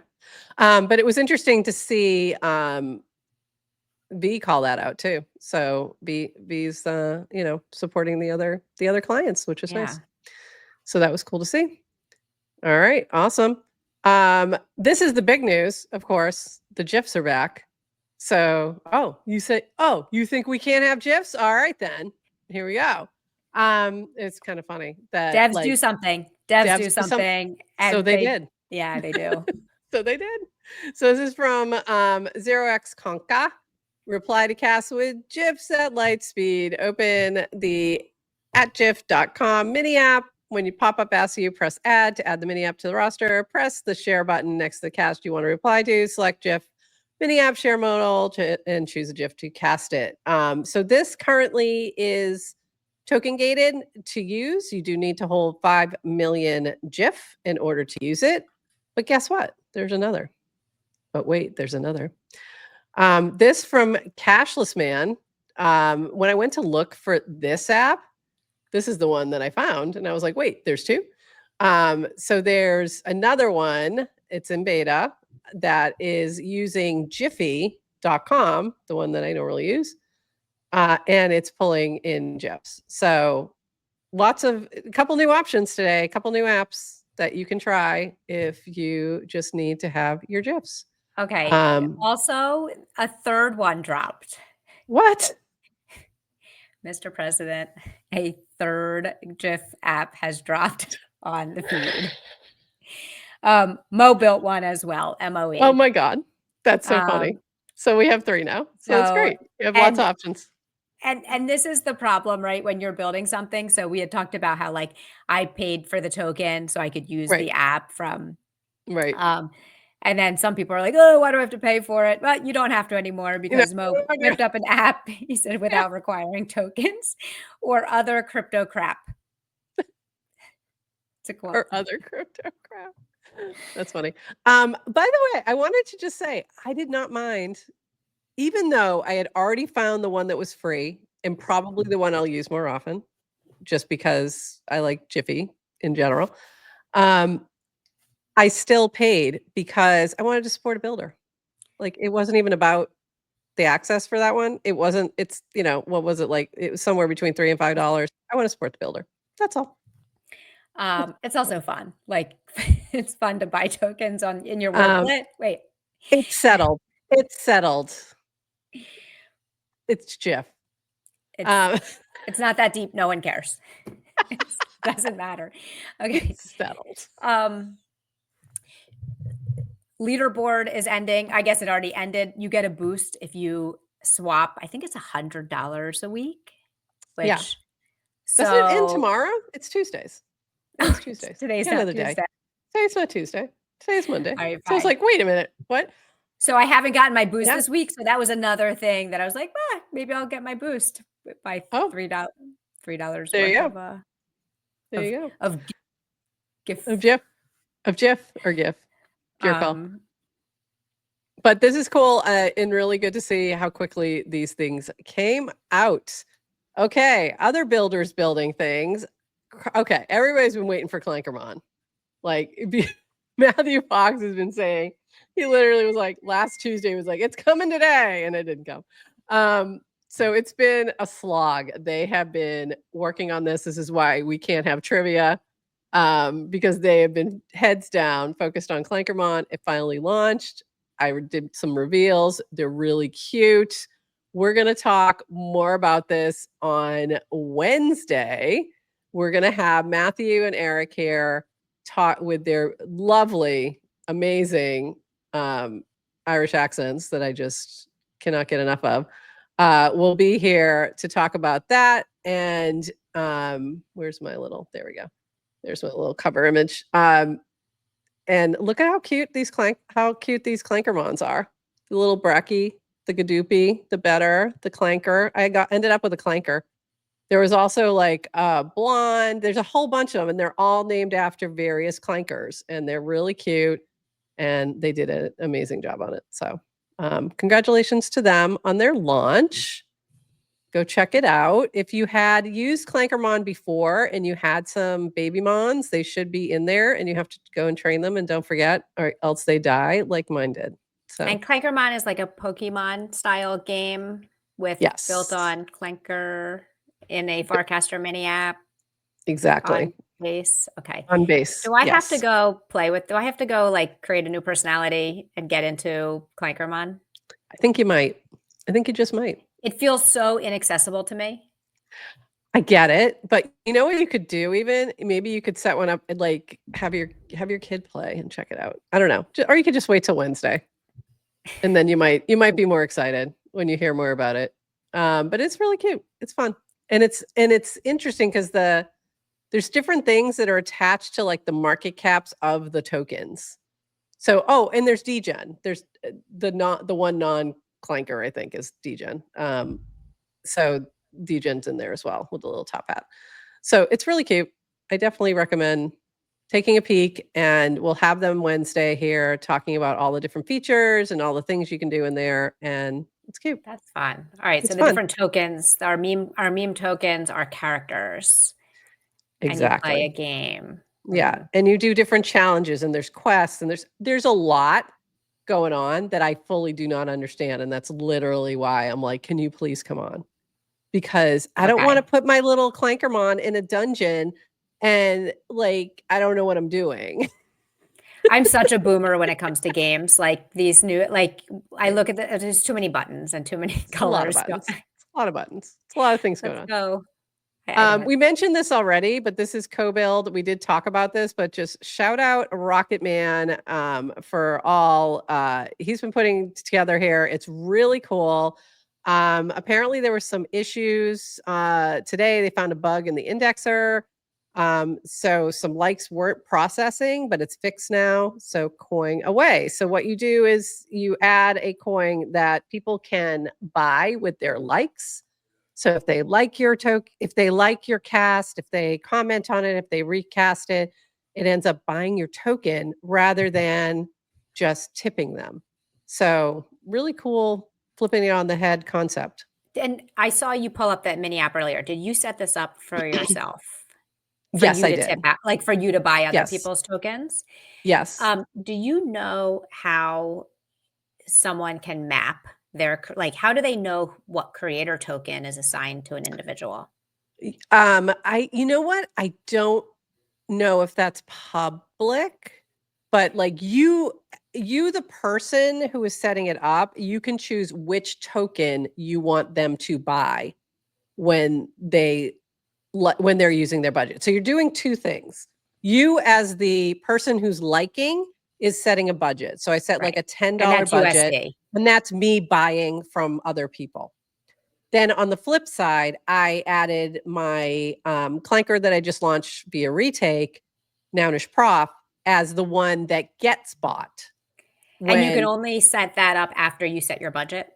But it was interesting to see B call that out too. So B's supporting the other clients, which is nice. So that was cool to see. All right, awesome. This is the big news, of course. The GIFs are back. So, you think we can't have GIFs? All right then. Here we go. It's kind of funny that Devs do something. Devs do something. And so they did. Yeah, they do. So they did. So this is from 0x Conca. Reply to cast with GIFs at light speed. Open the @gif.com mini app. When you pop up asks you, press add to add the mini app to the roster. Press the share button next to the cast you want to reply to. Select GIF mini app share modal and choose a GIF to cast it. So this currently is token gated to use. You do need to hold 5 million GIF in order to use it. But guess what? There's another. But wait, there's another. This from Cashless Man. When I went to look for this app, this is the one that I found. And I was like, wait, there's two. So there's another one. It's in beta that is using Jiffy.com, the one that I normally use. And it's pulling in GIFs. So a couple new options today, a couple new apps that you can try if you just need to have your GIFs. Okay. Also, a third one dropped. What? Mr. President, a third GIF app has dropped on the feed. Mo built one as well, MOE. Oh my God. That's so funny. So we have 3 now. So that's great. You have lots of options. And this is the problem, right? When you're building something. So we had talked about how like I paid for the token so I could use the app from. Right. And then some people are like, oh, why do I have to pay for it? But you don't have to anymore because Mo whipped up an app, he said, without requiring tokens or other crypto crap. It's a quote. Or other crypto crap. That's funny. By the way, I wanted to just say, I did not mind, even though I had already found the one that was free and probably the one I'll use more often, just because I like Jiffy in general. I still paid because I wanted to support a builder. Like it wasn't even about the access for that one. It wasn't, what was it like? It was somewhere between $3 and $5. I want to support the builder. That's all. It's also fun. Like it's fun to buy tokens in your worklet. Wait. It's settled. It's settled. It's GIF. It's not that deep. No one cares. It doesn't matter. Okay. It's settled. Leaderboard is ending. I guess it already ended. You get a boost if you swap. I think it's $100 a week. Which, doesn't it end tomorrow? It's Tuesdays. It's Tuesdays. Today's not Tuesday. Today's not Tuesday. Today's Monday. Right, so I was like, wait a minute. What? So I haven't gotten my boost this week. So that was another thing that I was like, maybe I'll get my boost by $3. There you go. There you go. Of GIF. Of GIF or GIF. Your call. But this is cool and really good to see how quickly these things came out. Okay, other builders building things. Okay, everybody's been waiting for Clankermon. Like Matthew Fox has been saying, he literally was like last Tuesday was like, it's coming today, and it didn't come. So it's been a slog. They have been working on this. This is why we can't have trivia. Because they have been heads down, focused on Clankermon. It finally launched. I did some reveals. They're really cute. We're going to talk more about this on Wednesday. We're going to have Matthew and Eric here talk with their lovely, amazing Irish accents that I just cannot get enough of. We'll be here to talk about that. And where's my little, there we go. There's my little cover image. And look at how cute these Clankermons are. The little Brecky the Gadoopy, the better, the Clanker. Ended up with a Clanker. There was also like blonde. There's a whole bunch of them, and they're all named after various Clankers, and they're really cute. And they did an amazing job on it. So congratulations to them on their launch. Go check it out. If you had used Clankermon before and you had some baby mons, they should be in there, and you have to go and train them, and don't forget, or else they die like mine did. So And Clankermon is like a Pokemon style game with built yes, on Clanker in a Farcaster mini app exactly. on base. Okay. On base. Do I have to yes. go play with, do I have to go like create a new personality and get into Clankermon? I think you might. I think you just might. It feels so inaccessible to me. I get it, but you know what you could do? Even maybe you could set one up and like have your kid play and check it out. I don't know, or you could just wait till Wednesday, and then you might be more excited when you hear more about it. But it's really cute. It's fun, and it's interesting because there's different things that are attached to like the market caps of the tokens. So and there's degen. There's the one non-clanker, I think, is degen. So degen's in there as well with a little top hat. So it's really cute. I definitely recommend taking a peek, and we'll have them Wednesday here talking about all the different features and all the things you can do in there, and it's cute. That's fun. All right, It's so the fun. different tokens, our meme tokens are characters. And you play a Exactly. game. Yeah, and you do different challenges, and there's quests, and there's a lot going on that I fully do not understand, and that's literally why I'm like, can you please come on? Because I don't want to Okay. put my little Clankermon in a dungeon and like I don't know what I'm doing. I'm such a boomer when it comes to games. Like these new, like I look at there's too many buttons and too many It's a lot of colors. buttons. It's a lot of buttons. It's a lot of things going Let's on. go. I We mentioned this already, but this is Cobuild. We did talk about this, but just shout out Rocket Man for all he's been putting together here. It's really cool. Apparently there were some issues today. They found a bug in the indexer. So some likes weren't processing, but it's fixed now. So coin away. So what you do is you add a coin that people can buy with their likes. So if they like your if they like your cast, if they comment on it, if they recast it, it ends up buying your token rather than just tipping them. So really cool, flipping it on the head concept. And I saw you pull up that mini app earlier. Did you set this up for yourself? For Yes, you I to did. tip out, like for you to buy other Yes. people's tokens? Yes. Do you know how someone can map their, like, how do they know what creator token is assigned to an individual? You know what? I don't know if that's public, but like you the person who is setting it up, you can choose which token you want them to buy when they're using their budget. So you're doing two things. You as the person who's liking is setting a budget. So I set like a $10 And that's budget, USD. and that's me buying from other people. Then on the flip side, I added my Clanker that I just launched via retake, Nounish Prof, as the one that gets bought. And you can only set that up after you set your budget?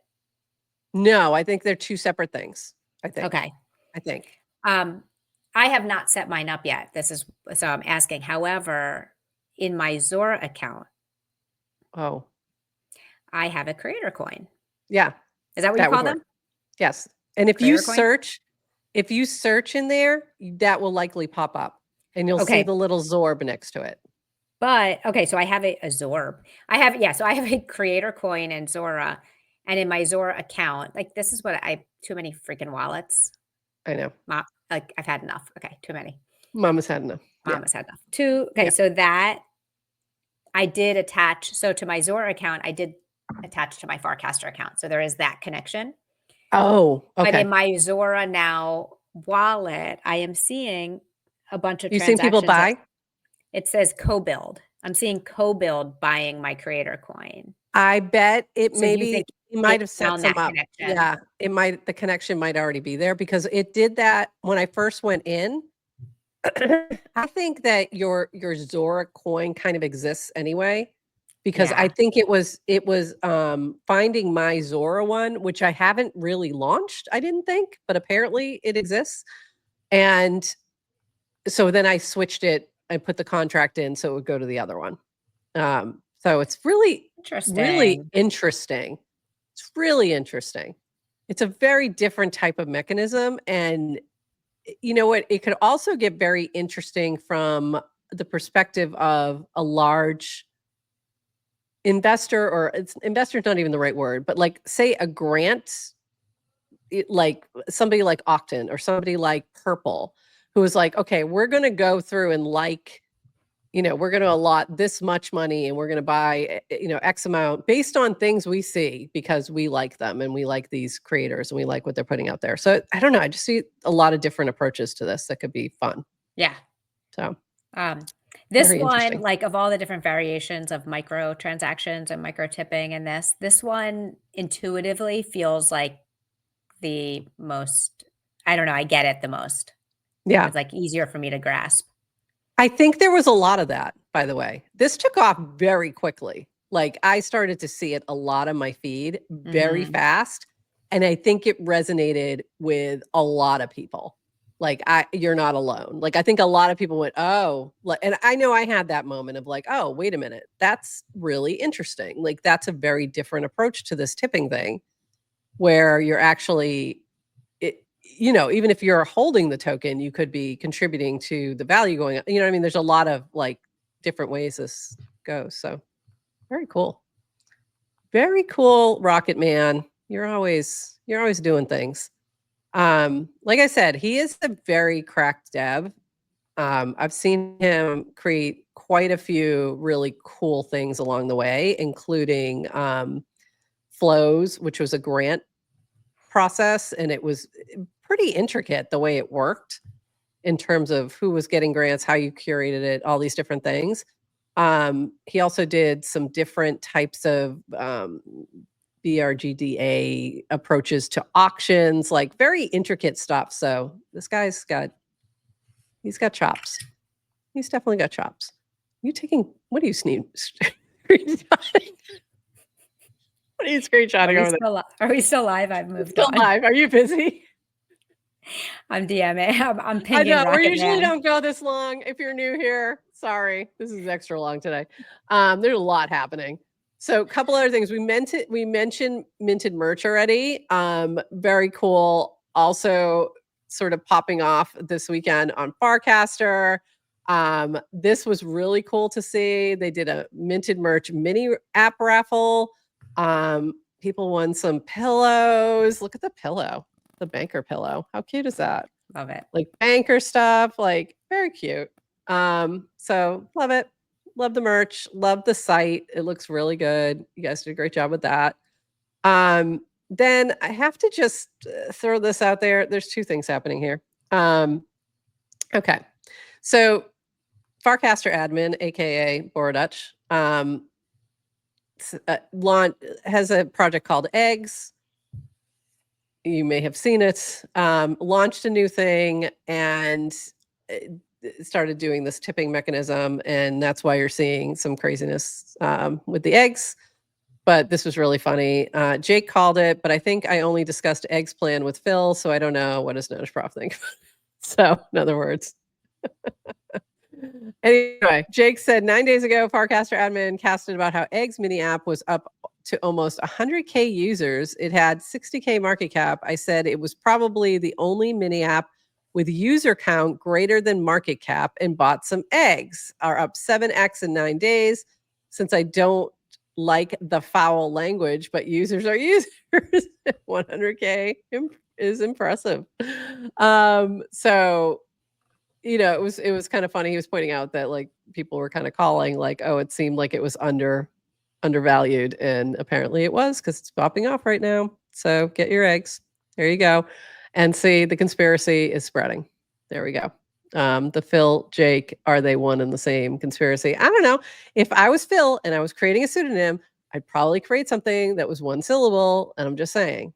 No, I think they're two separate things. I think. Okay. I think. I have not set mine up yet. So I'm asking. However, in my Zora account, I have a creator coin. Yeah. Is that what you call them? Yes. And if Creator you coin? search in there, that will likely pop up, and you'll see the little Zorb next to it. But okay, so I have a Zorb. I have a creator coin in Zora, and in my Zora account, like this is what too many freaking wallets. I know. Like I've had enough. Okay, too many. Mama's had enough. Mama's had enough. Okay, so that I did attach. So to my Zora account, I did attach to my Farcaster account. So there is that connection. Oh, okay. But in my Zora now wallet, I am seeing a bunch of You've seen people buy? It says Cobuild. I'm seeing Cobuild buying my creator coin. I bet it So you might have set some up. Connection. Yeah, the connection might already be there because it did that when I first went in. I think that your Zora coin kind of exists anyway. because Yeah. I think it was finding my Zora one, which I haven't really launched, I didn't think, but apparently it exists. And so then I switched it and put the contract in so it would go to the other one. So it's really Interesting. interesting. It's really interesting. It's a very different type of mechanism. And you know what? It could also get very interesting from the perspective of a large investor, or investor is not even the right word, but like say a grant, like somebody like Octon or somebody like Purple, who is like, okay, we're going to go through and we're going to allot this much money and we're going to buy, X amount based on things we see because we like them and we like these creators and we like what they're putting out there. So I don't know. I just see a lot of different approaches to this that could be fun. Yeah. So this very one, interesting. like of all the different variations of micro transactions and micro tipping and this one intuitively feels like the most, I don't know, I get it the most. Yeah. It's like easier for me to grasp. I think there was a lot of that, by the way. This took off very quickly. Like I started to see it a lot on my feed very fast. And I think it resonated with a lot of people. Like you're not alone. Like I think a lot of people went, oh, and I know I had that moment of like, oh, wait a minute. That's really interesting. Like that's a very different approach to this tipping thing where you're actually even if you're holding the token, you could be contributing to the value going up. You know what I mean? There's a lot of like different ways this goes. So very cool. Very cool, Rocket Man. You're always doing things. Like I said, he is a very cracked dev. I've seen him create quite a few really cool things along the way, including Flows, which was a grant process, and it was pretty intricate the way it worked in terms of who was getting grants, how you curated it, all these different things. He also did some different types of BRGDA approaches to auctions, like very intricate stuff. So this guy's he's got chops. He's definitely got chops. What are you screenshotting? What are you screenshotting over there? Are we still live? I've moved Still on. live. Are you busy? I'm DMing. I'm I pinging know. We Rocket usually Man. don't go this long. If you're new here, sorry. This is extra long today. There's a lot happening. So a couple other things. We mentioned minted merch already. Very cool. Also sort of popping off this weekend on Farcaster. This was really cool to see. They did a minted merch mini app raffle. People won some pillows. Look at the pillow, the banker pillow. How cute is that? Love it. Like banker stuff, like very cute. So love it. Love the merch. Love the site. It looks really good. You guys did a great job with that. Then I have to just throw this out there. There's two things happening here. Okay. So Farcaster admin, aka Borodutch, has a project called Eggs. You may have seen it. Launched a new thing and started doing this tipping mechanism, and that's why you're seeing some craziness with the eggs. But this was really funny. Jake called it, but I think I only discussed Eggs plan with Phil, so I don't know what does Notice Prof think. So, in other words. Anyway, Jake said 9 days ago, Farcaster admin casted about how Eggs mini app was up to almost 100K users. It had 60K market cap. I said it was probably the only mini app with user count greater than market cap, and bought some eggs. Are up 7x in 9 days. Since I don't like the foul language, but users are users. 100K is impressive. So it was kind of funny. He was pointing out that like people were kind of calling like, oh, it seemed like it was undervalued, and apparently it was, because it's popping off right now. So get your eggs. There you go. And see, the conspiracy is spreading. There we go. The Phil, Jake, are they one and the same conspiracy? I don't know. If I was Phil and I was creating a pseudonym, I'd probably create something that was one syllable. And I'm just saying.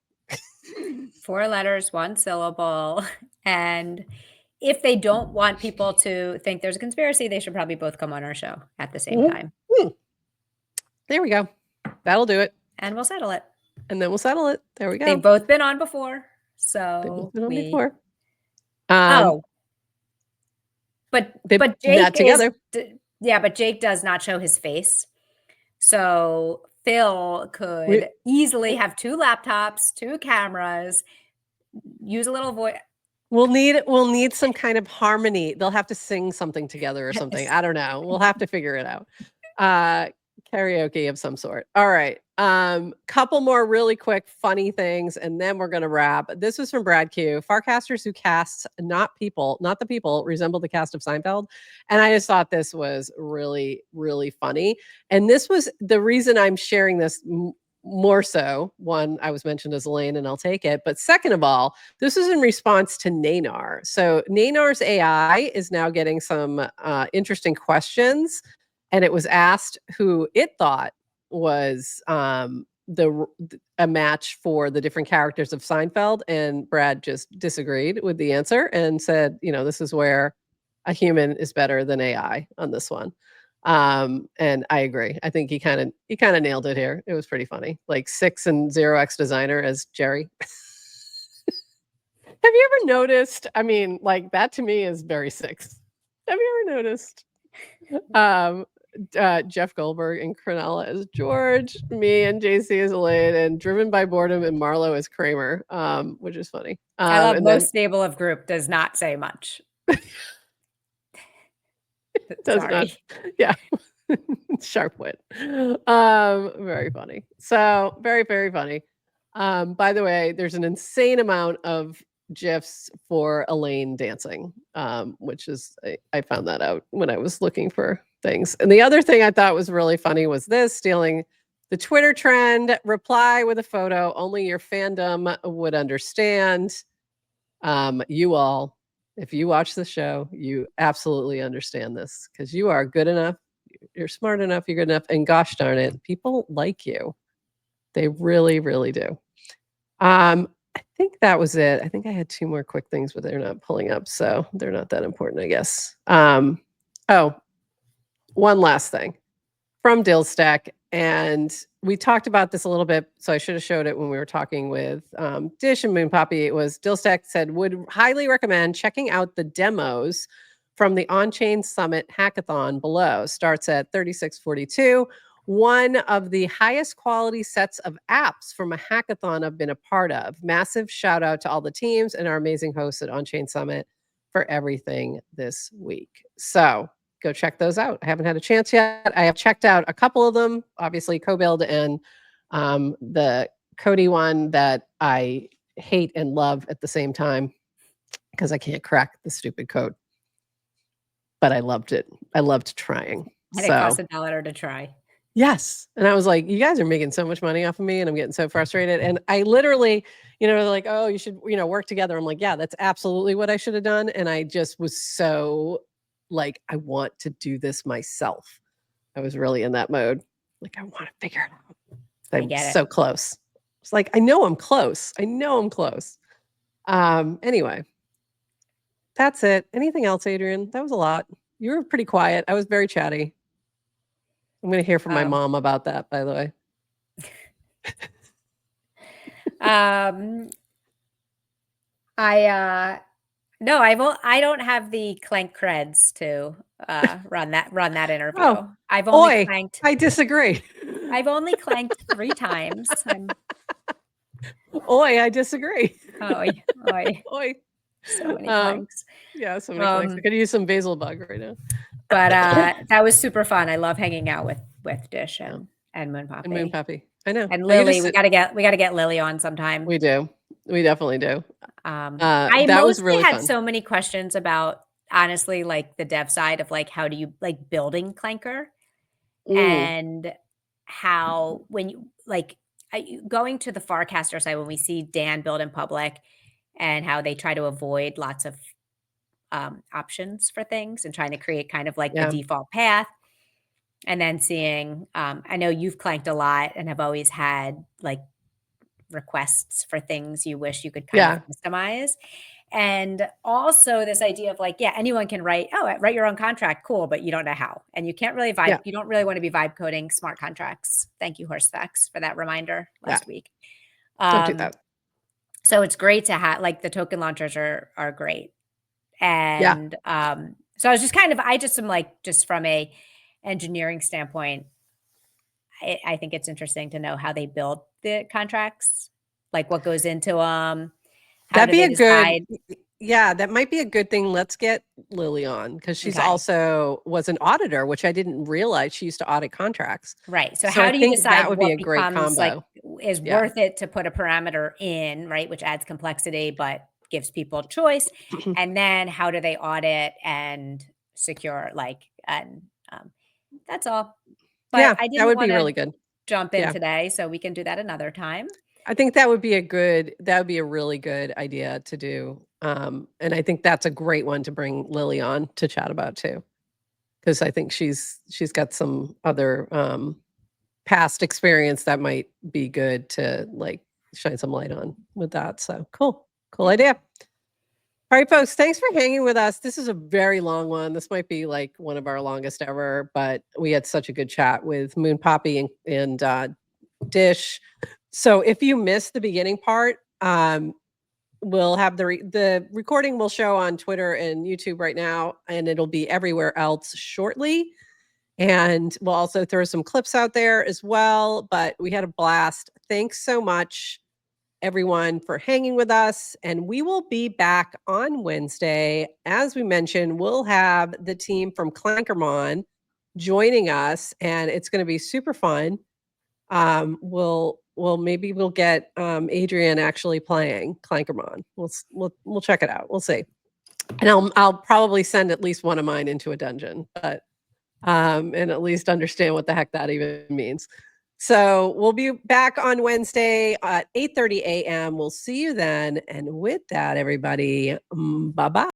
4 letters, 1 syllable. And if they don't want people to think there's a conspiracy, they should probably both come on our show at the same time. There we go. That'll do it. and we'll settle it. And then we'll settle it. There we go. They've both been on before. They've So both been on we before. But They but met Jake together. but Jake does not show his face. So Phil could easily have 2 laptops, 2 cameras, use a little voice. We'll need some kind of harmony. They'll have to sing something together or something. I don't know. We'll have to figure it out. Karaoke of some sort. All right. Couple more really quick funny things, and then we're gonna wrap. This was from Brad Q. Farcasters who casts not the people resemble the cast of Seinfeld. And I just thought this was really, really funny. And this was the reason I'm sharing this more so. One, I was mentioned as Elaine, and I'll take it. But second of all, this is in response to Nanar. So Nanar's AI is now getting some interesting questions, and it was asked who it thought was a match for the different characters of Seinfeld, and Brad just disagreed with the answer and said, this is where a human is better than AI on this one. And I agree. I think he kind of nailed it here. It was pretty funny. Like 6 and 0x designer as Jerry. Have you ever noticed? I mean, like that to me is very 6. Have you ever noticed? Jeff Goldberg and Cronella as George, me and JC as Elaine, and Driven by Boredom and Marlo as Kramer, which is funny. I love most stable of group does not say much. Does Sorry. not. Yeah. Sharp wit. Very funny. So very, very funny. By the way, there's an insane amount of GIFs for Elaine dancing, which is, I found that out when I was looking for things. And the other thing I thought was really funny was this, stealing the Twitter trend, reply with a photo only your fandom would understand. You all, if you watch the show, you absolutely understand this because you are good enough, you're smart enough, you're good enough, and gosh darn it, people like you. They really, really do. I think that was it. I think I had 2 more quick things, but they're not pulling up, so they're not that important, I guess. One last thing from Dillstack, and we talked about this a little bit, so I should have showed it when we were talking with Dish and Moon Poppy. It was Dillstack said, would highly recommend checking out the demos from the Onchain Summit hackathon below. Starts at 3642. One of the highest quality sets of apps from a hackathon I've been a part of. Massive shout out to all the teams and our amazing hosts at Onchain Summit for everything this week. So go check those out. I haven't had a chance yet. I have checked out a couple of them, obviously Cobuild and the Cody one that I hate and love at the same time because I can't crack the stupid code. But I loved it. I loved trying. And it cost $1 to try. Yes. And I was like, you guys are making so much money off of me and I'm getting so frustrated. And I literally, like, oh, you should, work together. I'm like, yeah, that's absolutely what I should have done. And I just was so like, I want to do this myself. I was really in that mode. Like, I want to figure it out. I'm so close. It's like, I know I'm close. Anyway, that's it. Anything else, Adrian? That was a lot. You were pretty quiet. I was very chatty. I'm going to hear from my mom about that, by the way. I don't have the clank creds to run that interview. Oh, I've only clanked. I disagree. I've only clanked 3 times. I disagree. Oi. Oi. So many clanks. Yeah, so many clanks. I could use some basil bug right now. But that was super fun. I love hanging out with Dish and Moon Poppy. And Moon Poppy. I know. And Lily, we gotta get Lily on sometime. We do. We definitely do. I that was mostly really had fun. so many questions about, honestly, like the dev side of like how do you like building Clanker and how when you like going to the Farcaster side when we see Dan build in public and how they try to avoid lots of options for things and trying to create kind of like the default path. And then seeing, I know you've clanked a lot and have always had like requests for things you wish you could kind of customize. And also this idea of like, yeah, anyone can write your own contract. Cool. But you don't know how. And you can't really vibe. Yeah. You don't really want to be vibe coding smart contracts. Thank you, Horsefax, for that reminder last week. Don't do that. So it's great to have, like, the token launchers are great. And so I was just I just am like, just from a engineering standpoint, I think it's interesting to know how they build the contracts, like what goes into them. That'd be a good, that might be a good thing. Let's get Lily on, because she's also was an auditor, which I didn't realize she used to audit contracts. Right. So how do you decide that would be what a great becomes combo? like is worth it to put a parameter in, right? Which adds complexity, but gives people choice. And then how do they audit and secure, and that's all. But I didn't that would be really good. Jump in today, so we can do that another time. I think that would be a really good idea to do. And I think that's a great one to bring Lily on to chat about too, because I think she's got some other past experience that might be good to like shine some light on with that. So cool idea. All right, folks, thanks for hanging with us. This is a very long one. This might be like one of our longest ever, but we had such a good chat with Moon Poppy and Dish. So if you missed the beginning part, we'll have the recording will show on Twitter and YouTube right now, and it'll be everywhere else shortly. And we'll also throw some clips out there as well, but we had a blast. Thanks so much, everyone, for hanging with us. And we will be back on Wednesday. As we mentioned, we'll have the team from Clankermon joining us, and it's going to be super fun. Maybe we'll get Adrian actually playing Clankermon. We'll check it out. We'll see. And I'll probably send at least one of mine into a dungeon, but and at least understand what the heck that even means. So we'll be back on Wednesday at 8:30 a.m. We'll see you then. And with that, everybody, bye-bye.